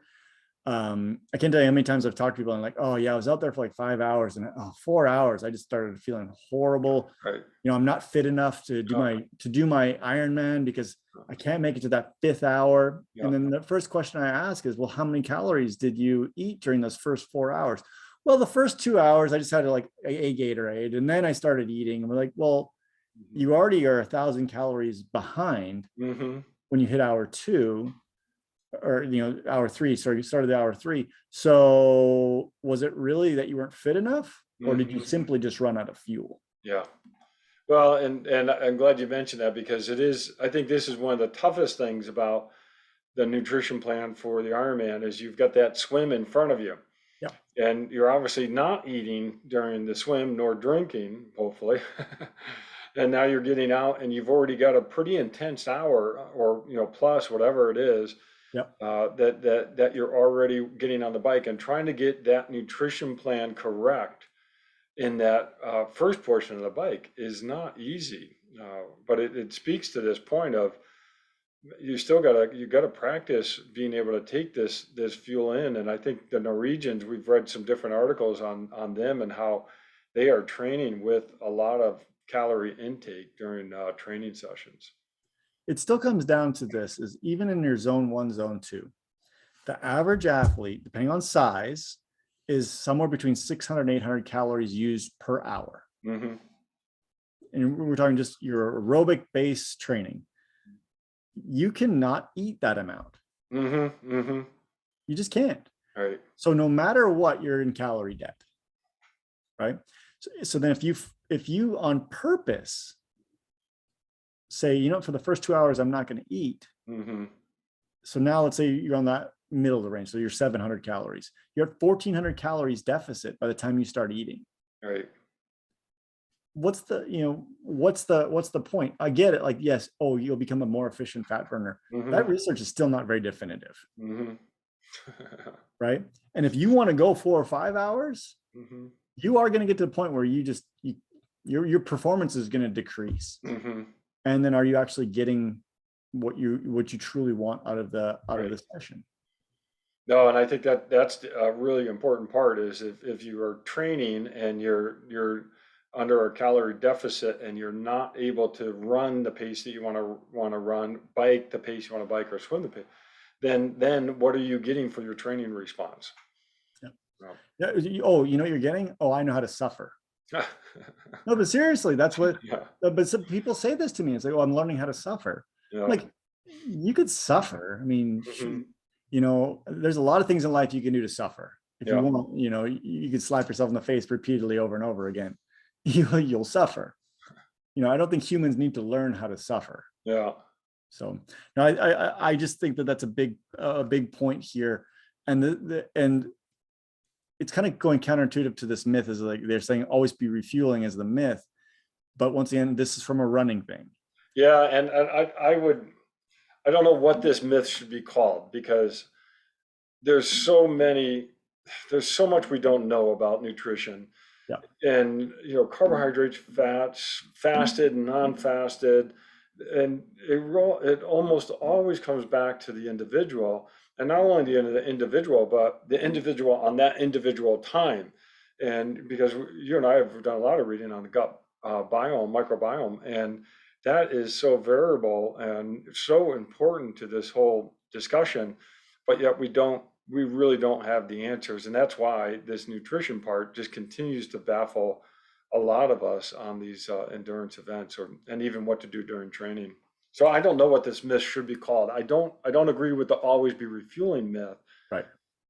I can't tell you how many times I've talked to people and like, oh yeah, I was out there for like 5 hours, and 4 hours, I just started feeling horrible. Right. I'm not fit enough to do Yeah. my Ironman because I can't make it to that 5th hour. Yeah. And then the first question I ask is, well, how many calories did you eat during those first 4 hours? Well, the first 2 hours, I just had like a Gatorade, and then I started eating. And we're like, well, Hmm. you already are 1,000 calories behind Hmm. when you hit hour 2, or hour 3. So you started the hour 3. So was it really that you weren't fit enough, or did you Hmm. simply just run out of fuel? Yeah. Well, and I'm glad you mentioned that because it is, I think this is one of the toughest things about the nutrition plan for the Ironman is you've got that swim in front of you. Yeah. And you're obviously not eating during the swim nor drinking, hopefully. And now you're getting out and you've already got a pretty intense hour or, you know, plus whatever it is, Yeah. that you're already getting on the bike and trying to get that nutrition plan correct in that first portion of the bike is not easy. But it speaks to this point of you gotta practice being able to take this fuel in. And I think the Norwegians, we've read some different articles on them and how they are training with a lot of calorie intake during training sessions. It still comes down to this: is even in your zone 1, zone 2, the average athlete, depending on size, is somewhere between 600 and 800 calories used per hour. Hmm. And we're talking just your aerobic base training. You cannot eat that amount. Hmm. Hmm. You just can't. Right. So no matter what, you're in calorie debt, right? So then if you on purpose say, you know, for the first 2 hours, I'm not going to eat. Hmm. So now let's say you're on that middle of the range. So you're 700 calories. You're at 1400 calories deficit by the time you start eating. Right. What's the point? I get it. Like, yes, oh, you'll become a more efficient fat burner. Hmm. That research is still not very definitive, Hmm. right? And if you want to go 4 or 5 hours, Hmm. you are going to get to the point where your performance is going to decrease. Hmm. And then are you actually getting what you truly want out of the session? No, and I think that's a really important part is if you are training and you're under a calorie deficit and you're not able to run the pace that you want to run, bike the pace you want to bike, or swim the pace, then what are you getting for your training response? Yeah. Well, Yeah. Oh, you know what you're getting? Oh, I know how to suffer. No, but seriously, that's what. yeah, But some people say this to me. It's like, oh, I'm learning how to suffer. yeah. Like, you could suffer. I mean, Hmm. you know, there's a lot of things in life you can do to suffer. If you Yeah, want, you know, you can slap yourself in the face repeatedly over and over again. You'll suffer. You know, I don't think humans need to learn how to suffer. yeah. So, no, I just think that that's a big point here, and and it's kind of going counterintuitive to this myth. Is like they're saying always be refueling as the myth, but once again, this is from a running thing. Yeah, and I don't know what this myth should be called because there's so many, there's so much we don't know about nutrition. Yeah. And carbohydrates, fats, fasted and non-fasted, and it almost always comes back to the individual, and not only the individual, but the individual on that individual time. And because you and I have done a lot of reading on the gut biome, microbiome, and that is so variable and so important to this whole discussion, but yet we really don't have the answers. And that's why this nutrition part just continues to baffle a lot of us on these endurance events, and even what to do during training. So I don't know what this myth should be called. I don't agree with the always be refueling myth, Right.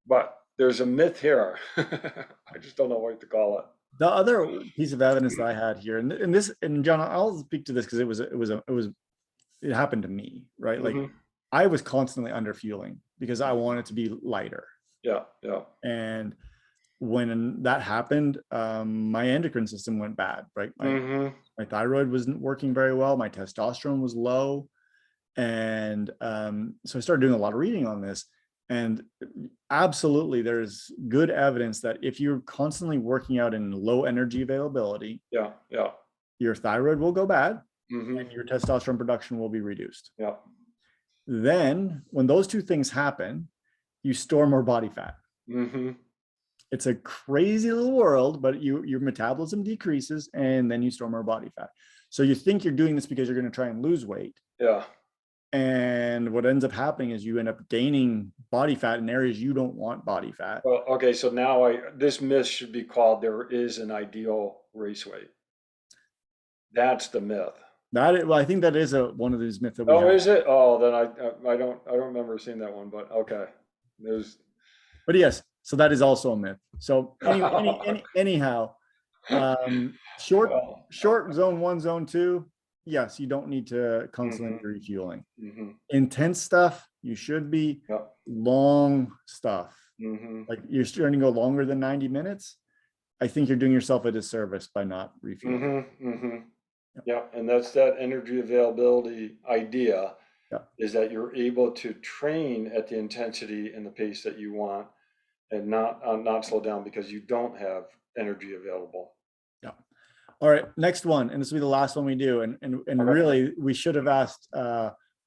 but there's a myth here. I just don't know what to call it. The other piece of evidence that I had here, and John, I'll speak to this because it happened to me, right? Like Hmm. I was constantly under fueling because I wanted to be lighter. Yeah, yeah. And when that happened, my endocrine system went bad, right? Hmm. My thyroid wasn't working very well. My testosterone was low. And so I started doing a lot of reading on this. And absolutely, there's good evidence that if you're constantly working out in low energy availability, Yeah, yeah. your thyroid will go bad Hmm. and your testosterone production will be reduced. Yeah. Then, when those two things happen, you store more body fat. Hmm. It's a crazy little world, but your metabolism decreases and then you store more body fat. So you think you're doing this because you're going to try and lose weight. Yeah. And what ends up happening is you end up gaining body fat in areas you don't want body fat. Well, okay, so now this myth should be called there is an ideal race weight. That's the myth. Well, I think that is one of these myths that we Oh, have. is it? Oh, then I don't remember seeing that one, but okay. There's But yes, so that is also a myth. So anyhow, well, short zone 1, zone 2. Yes, you don't need to constantly hmm. be refueling. Hmm. Intense stuff, you should be. Yep. Long stuff, Hmm. like you're starting to go longer than 90 minutes. I think you're doing yourself a disservice by not refueling. Hmm. Hmm. Yeah. Yeah, and that's that energy availability idea, Yeah. is that you're able to train at the intensity and the pace that you want, and not slow down because you don't have energy available. Yeah. All right, next one, and this will be the last one we do. And Okay. really, we should have asked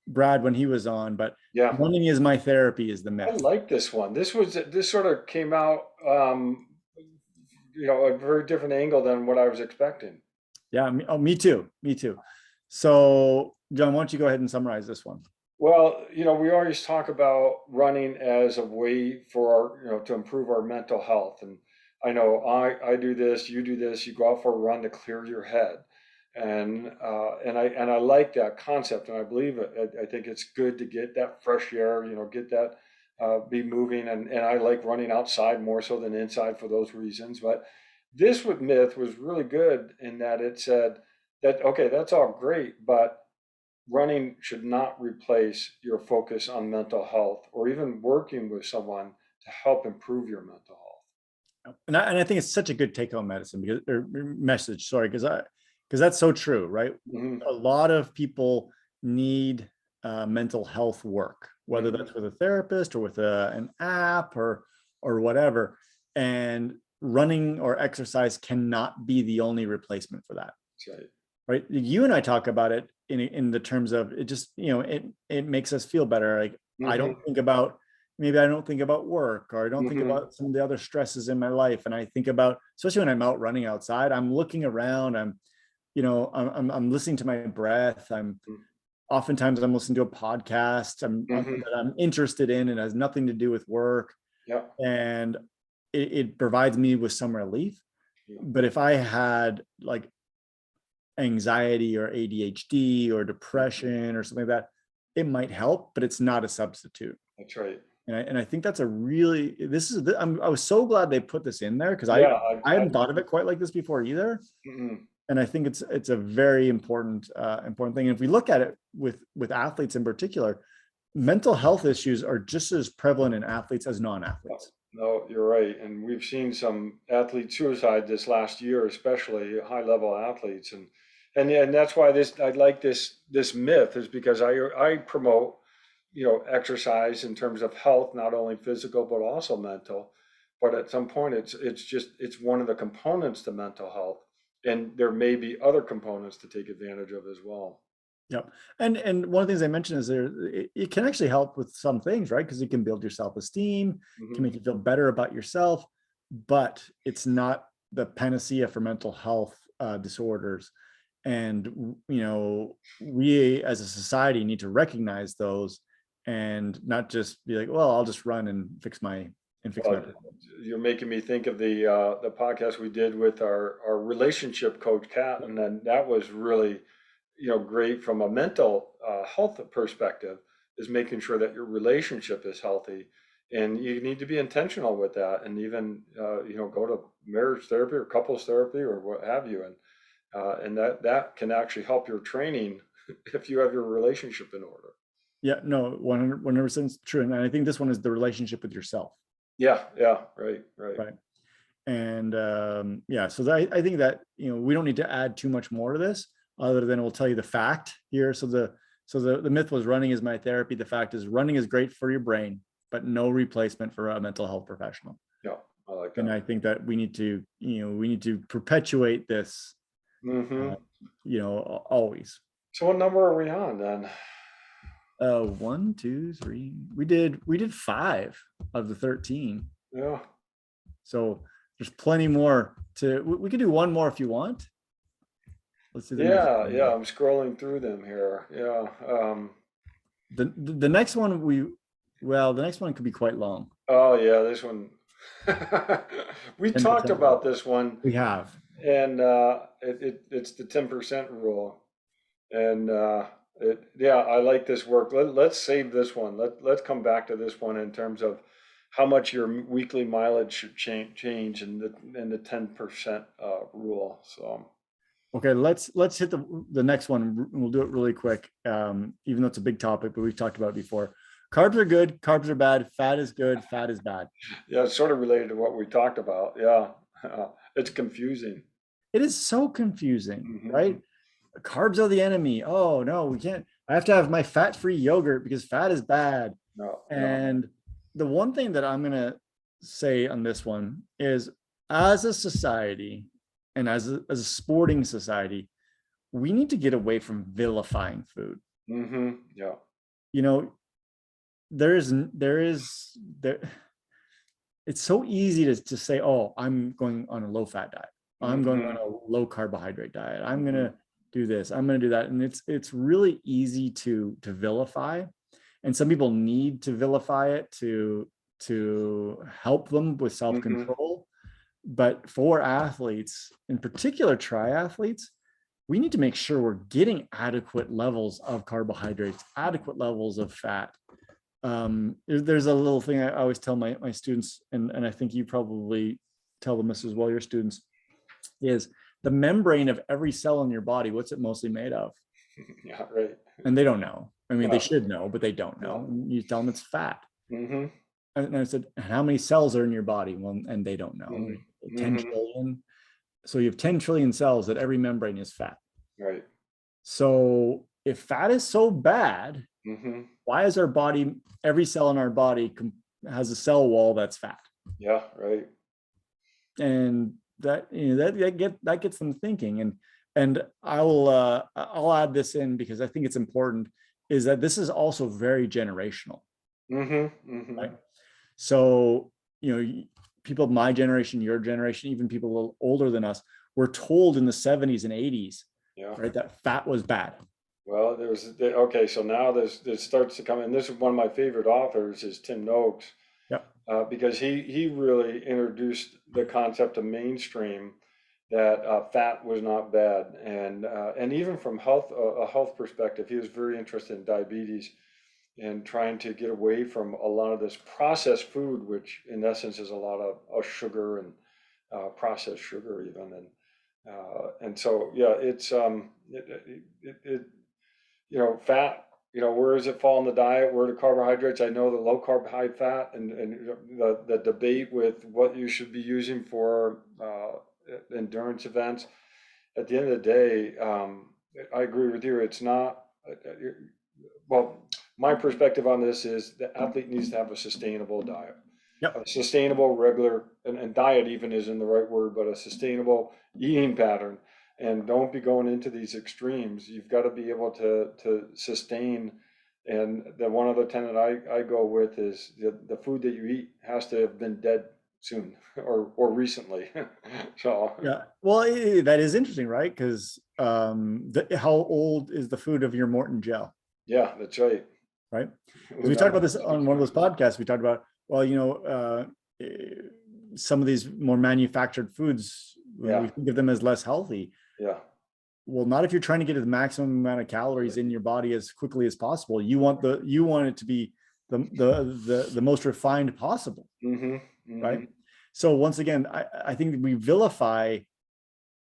Brad when he was on, but Yeah, running is my therapy is the I myth. like this one. This sort of came out, a very different angle than what I was expecting. Yeah, me too. Me too. So, John, why don't you go ahead and summarize this one? Well, we always talk about running as a way for our, to improve our mental health. And I know I do this, you do this, you go out for a run to clear your head. And I like that concept, and I believe it. I think it's good to get that fresh air, get that, be moving. And I like running outside more so than inside for those reasons. But this with myth was really good in that it said that, okay, that's all great, but running should not replace your focus on mental health or even working with someone to help improve your mental And I think it's such a good take home medicine because or message, sorry, because that's so true, right? health. Hmm. A lot of people need mental health work, whether Hmm. that's with a therapist or with an app or whatever. And running or exercise cannot be the only replacement for that, That's right. right? You and I talk about it in the terms of it just, it makes us feel better. Like I don't Hmm. think about, maybe I don't think about work, or I don't think Hmm. about some of the other stresses in my life. And I think about, especially when I'm out running outside, I'm looking around, I'm listening to my breath. Oftentimes I'm listening to a podcast Hmm. that I'm interested in and has nothing to do with work. Yeah. And it provides me with some relief. Yeah. But if I had like anxiety or ADHD or Mhm. depression or something like that, it might help, but it's not a substitute. That's right. And I think that's a really, I was so glad they put this in there because Yeah. I hadn't thought of it quite like this before either. Mhm. And I think it's a very important thing. And if we look at it with athletes in particular, mental health issues are just as prevalent in athletes as No, non-athletes. no, you're right. And we've seen some athlete suicide this last year, especially high level athletes. And that's why I like this myth is because I promote, exercise in terms of health, not only physical, but also mental. But at some point it's one of the components to mental health. And there may be other components to take advantage of as well. Yep. And one of the things I mentioned is it can actually help with some things, right? Because it can build your self-esteem, can Hmm. make you feel better about yourself, but it's not the panacea for mental health disorders. And we as a society need to recognize those and not just be like, well, I'll just run and fix my Well, problems. you're making me think of the podcast we did with our relationship coach, Kat, and then that was really, great from a mental health perspective, is making sure that your relationship is healthy, and you need to be intentional with that, and even go to marriage therapy or couples therapy or what have you, and that can actually help your training if you have your relationship in order. Yeah, no, 100% true. And I think this one is the relationship with yourself, Yeah, yeah, right, right. right? And yeah, so I think that we don't need to add too much more to this, other than we'll tell you the fact here. So the myth was running is my therapy. The fact is running is great for your brain, but no replacement for a mental health professional. Yeah, I like And that. I think that we need to perpetuate this, Hmm. uh, always. So what number are we on then? One, two, three. We did five of the 13. Yeah. So there's plenty more we could do one more if you want. Let's do the next Yeah, yeah, one. I'm scrolling through them here. Yeah. The next one the next one could be quite long. Oh yeah, this one. We talked 10% about rule. this one, We have. and it's the 10% rule. And yeah, I like this work. Let's save this one. Let's come back to this one in terms of how much your weekly mileage should change in the 10% rule. So Okay, let's hit the next one. We'll do it really quick. Even though it's a big topic, but we've talked about it before. Carbs are good, carbs are bad, fat is good, fat is bad. yeah, it's sort of related to what we talked about. Yeah, it's confusing. It is so confusing, Hmm. right? Carbs are the enemy. Oh no, we can't. I have to have my fat-free yogurt because fat is bad. No, no. And the one thing that I'm gonna say on this one is, as a society and as a sporting society, we need to get away from vilifying food. Hmm. Yeah. you know, there, it's so easy to say, oh, I'm going on a low fat diet. I'm going on Mm-hmm. a low carbohydrate diet. I'm going Mm-hmm. to do this. I'm going to do that. And it's really easy to vilify. And some people need to vilify it to help them with Mm-hmm. self-control. But for athletes, in particular triathletes, we need to make sure we're getting adequate levels of carbohydrates, adequate levels of fat. There's a little thing I always tell my students, and I think you probably tell them this as well, your students, is the membrane of every cell in your body, what's it mostly made of? Yeah, right. And they don't know. I mean, they No, should know, but they don't no. know. And you tell them it's fat. Mm-hmm. And I said, how many cells are in your body? Well, and they don't know. Mm-hmm. 10 Mm-hmm. trillion. So you have 10 trillion cells that every membrane is fat. Right. So if fat is so bad, Mm-hmm. why is our body, every cell in our body has a cell wall that's fat? Yeah, right. And that, that gets them thinking. And I'll add this in because I think it's important, is that this is also very generational, Mm-hmm. Mm-hmm. right? So, people of my generation, your generation, even people a little older than us, were told in the 70s and 80s, Yeah. right, that fat was bad. Well, okay, so now this starts to come, and this is one of my favorite authors is Tim Noakes, Yep. because he really introduced the concept of mainstream that fat was not bad, and even from a health perspective, he was very interested in diabetes and trying to get away from a lot of this processed food, which in essence is a lot of sugar and processed sugar even, and so yeah, it's fat, where does it fall in the diet? Where do carbohydrates? I know the low carb, high fat, and the debate with what you should be using for endurance events. At the end of the day, I agree with you. It's not, well, my perspective on this is the athlete needs to have a sustainable diet, Yep. a sustainable, regular, and diet even isn't the right word, but a sustainable eating pattern. And don't be going into these extremes. You've got to be able to sustain. And the one other tenet I go with is the food that you eat has to have been dead soon or recently. So Yeah. Well, that is interesting, right? Because how old is the food of your Morton gel, yeah, that's right. right? Because Who we talked about knows? this on one of those podcasts. We talked about, well, some of these more manufactured foods, Yeah, we think of them as less healthy. yeah, Well, not if you're trying to get the maximum amount of calories in your body as quickly as possible. You want it to be the most refined possible, mm-hmm, right? mm-hmm, So once again, I think we vilify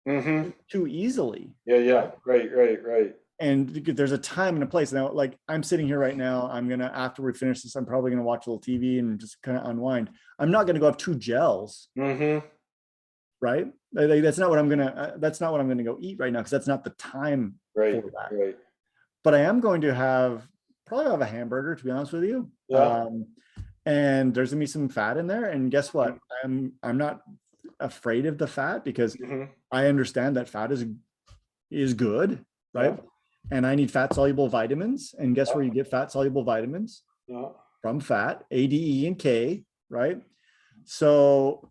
mm-hmm. too easily, Yeah, right? yeah, right. And there's a time and a place. Now, like I'm sitting here right now, after we finish this, I'm probably gonna watch a little TV and just kind of unwind. I'm not gonna go have two gels, Mm-hmm. right? That's not what I'm gonna go eat right now, because that's not the time for Right, that. right. But I am going to probably have a hamburger, to be honest with you. Yeah. And there's gonna be some fat in there. And guess Mm-hmm. what? I'm not afraid of the fat, because Mm-hmm. I understand that fat is good, Yeah. right? And I need fat soluble vitamins. And guess where you get fat soluble vitamins? Yeah. From fat, A, D, E, and K, right? So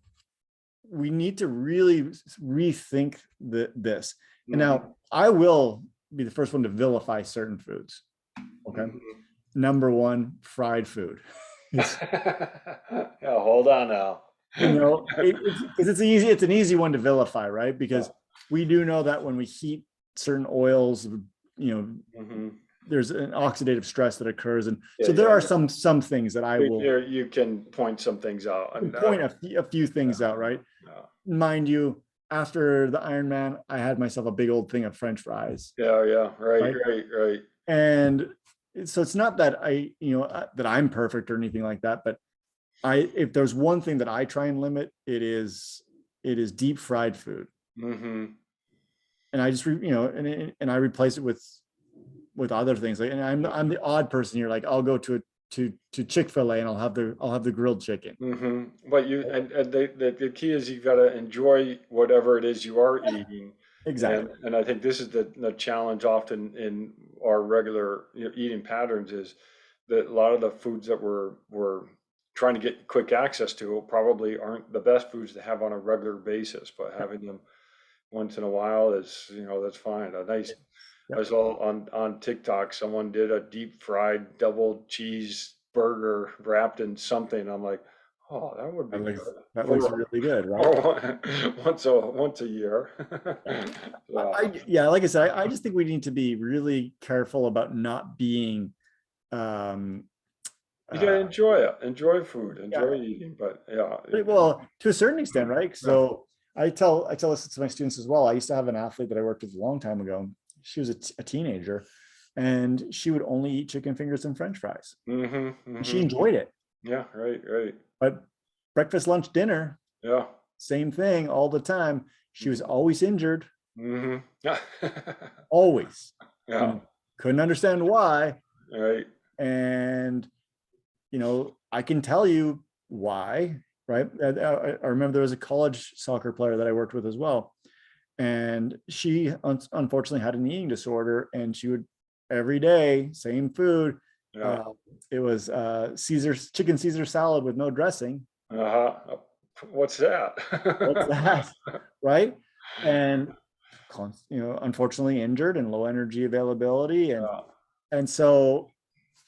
we need to really rethink this. And Mm-hmm. now I will be the first one to vilify certain foods. Okay. Mm-hmm. Number one, fried food. It's, Yeah, hold on now. it's an easy one to vilify, right? Yeah. Because we do know that when we heat certain oils, Mm-hmm. there's an oxidative stress that occurs. And Yeah, so there yeah. are some things that I will You can point some things out, and point a few things out, right? yeah, Mind you, after the Ironman, I had myself a big old thing of French fries, yeah, right, right? right. And so it's not that that I'm perfect or anything like that, but if there's one thing that I try and limit, it is deep fried food. Mm-hmm. And I just and I replace it with other things. Like, and I'm the odd person here. Like I'll go to Chick-fil-A and I'll have the grilled chicken. Mm-hmm. But and the key is you've got to enjoy whatever it is you are eating. And Exactly. and I think this is the challenge often in our regular eating patterns is that a lot of the foods that we're trying to get quick access to probably aren't the best foods to have on a regular basis, but having them once in a while is, that's fine. I Yep. saw on TikTok, someone did a deep fried double cheese burger wrapped in something. I'm like, oh, that would be good That looks for, really good, right? for once a year. So, Yeah, like I said, I just think we need to be really careful about not being um you gotta uh enjoy it, enjoy food, yeah, enjoy eating, but yeah, well, to a certain extent, right? yeah. So I tell this to my students as well. I used to have an athlete that I worked with a long time ago. She was a teenager, and she would only eat chicken fingers and French fries, Hmm. and she Hmm. enjoyed it. Yeah, right, right. But breakfast, lunch, dinner, Yeah. same thing all the time. She was always injured, Hmm. Yeah. always. You Yeah, know, couldn't understand why, right. and I can tell you why, right? I remember there was a college soccer player that I worked with as well, and she unfortunately had an eating disorder, and she would every day same food. Yeah. Uh, it was chicken Caesar salad with no dressing. Uh-huh. What's that? What's that, right? And unfortunately injured and low energy availability, Yeah. and so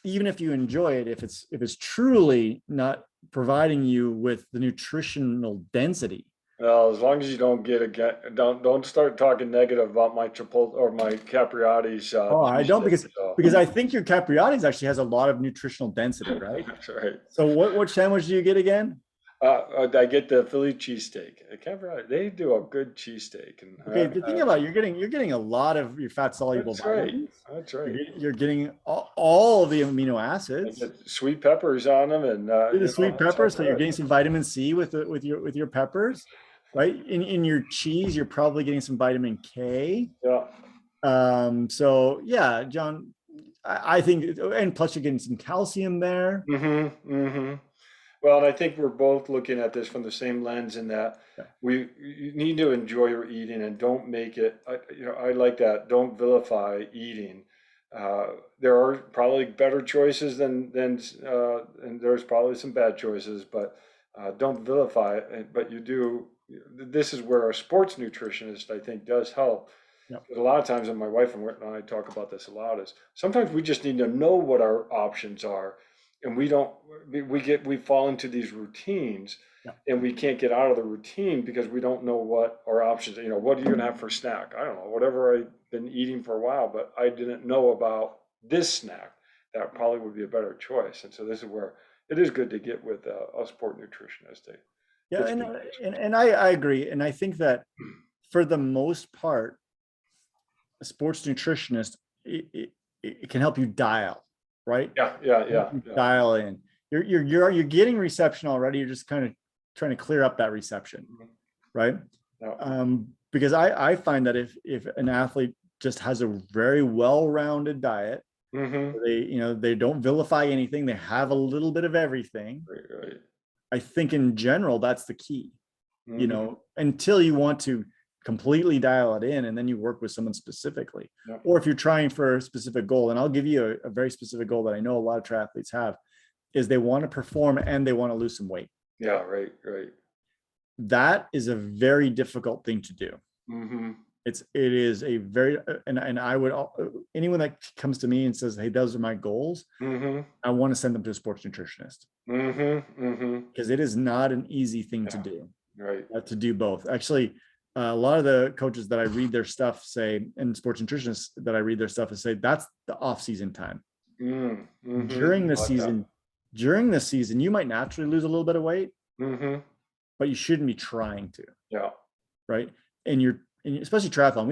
even if you enjoy it, if it's truly not providing you with the nutritional density. Well, as long as you don't start talking negative about my Chipotle or my Capriati's Oh, I cheese don't, steak. because So I think your Capriati's actually has a lot of nutritional density, right? that's right. So what sandwich do you get again? I get the Philly cheesesteak. Capriati, they do a good cheesesteak, and Okay, the thing about you're getting a lot of your fat soluble that's right. vitamins. That's You're right. getting, you're getting all of the amino I acids. get sweet peppers on them, and The sweet it's all peppers, so you're good. getting some vitamin C with your peppers, right? In your cheese, you're probably getting some vitamin K. Yeah. So yeah, John, I think, and plus you're getting some calcium there. Mm-hmm. Mm-hmm. Well, and I think we're both looking at this from the same lens in that Yeah. you need to enjoy your eating and don't make it, I like that. Don't vilify eating. Uh, there are probably better choices and there's probably some bad choices, but don't vilify it. But you do, this is where a sports nutritionist, I think, does help. Yeah. Because a lot of times, and my wife and I talk about this a lot, is sometimes we just need to know what our options are, and we don't. We fall into these routines, Yeah. and we can't get out of the routine because we don't know what our options. What are you gonna have for snack? I don't know. Whatever I've been eating for a while, but I didn't know about this snack. That probably would be a better choice. And so this is where it is good to get with a sport nutritionist to Yeah, get and you. I agree, and I think that for the most part, a sports nutritionist, it can help you dial, right? Yeah, yeah, Help yeah, you yeah. dial in. You're getting reception already. You're just kind of trying to clear up that reception, Mhm. right? Yeah. Because I find that if an athlete just has a very well-rounded diet, Mm-hmm. they don't vilify anything, they have a little bit of everything. Right, right. I think in general that's the key, Mm-hmm. until you want to completely dial it in, and then you work with someone specifically. Yeah. Or if you're trying for a specific goal, and I'll give you a very specific goal that I know a lot of triathletes have, is they want to perform and they want to lose some weight. Yeah, right, right. That is a very difficult thing to do. Mm-hmm. It is a very, and I would, anyone that comes to me and says, hey, those are my goals, Mm-hmm. I want to send them to a sports nutritionist, Mm-hmm. Mm-hmm. because it is not an easy thing to Yeah, do, right. to do both. Actually, a lot of the coaches that I read their stuff say, and sports nutritionists that I read their stuff and say, that's the off season time. Mm-hmm. During the I like that. season, you might naturally lose a little bit of weight, Mm-hmm. but you shouldn't be trying to, Yeah. right? And especially triathlon,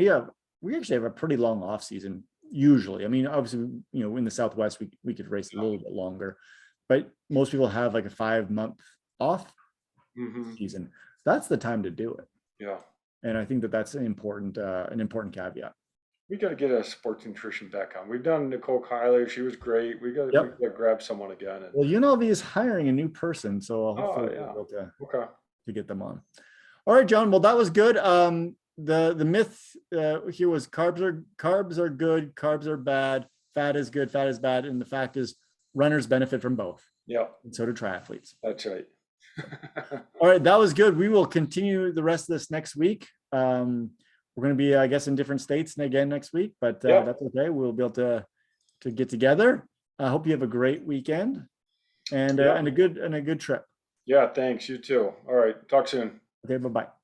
we actually have a pretty long off season usually. I mean, obviously, in the Southwest, we could race a little bit longer, but most people have like a 5-month off Mm-hmm. season. That's the time to do it. Yeah. And I think that that's an important caveat. We got to get a sports nutrition back on. We've done Nicole Kyler. She was great. We Yep. got to grab someone again. And Well, UNLV is hiring a new person, so oh hopefully we'll yeah. be able Okay. to get them on. All right, John. Well, that was good. The myth here was carbs are good, carbs are bad, fat is good, fat is bad, and the fact is runners benefit from both, Yeah, and so do triathletes. that's right. All right, that was good. We will continue the rest of this next week. We're going to be, I guess, in different states again next week, but Yeah. that's okay. We'll be able to get together. I hope you have a great weekend and Yeah. and a good trip. Yeah, thanks. You too. All right. Talk soon. Okay, bye bye.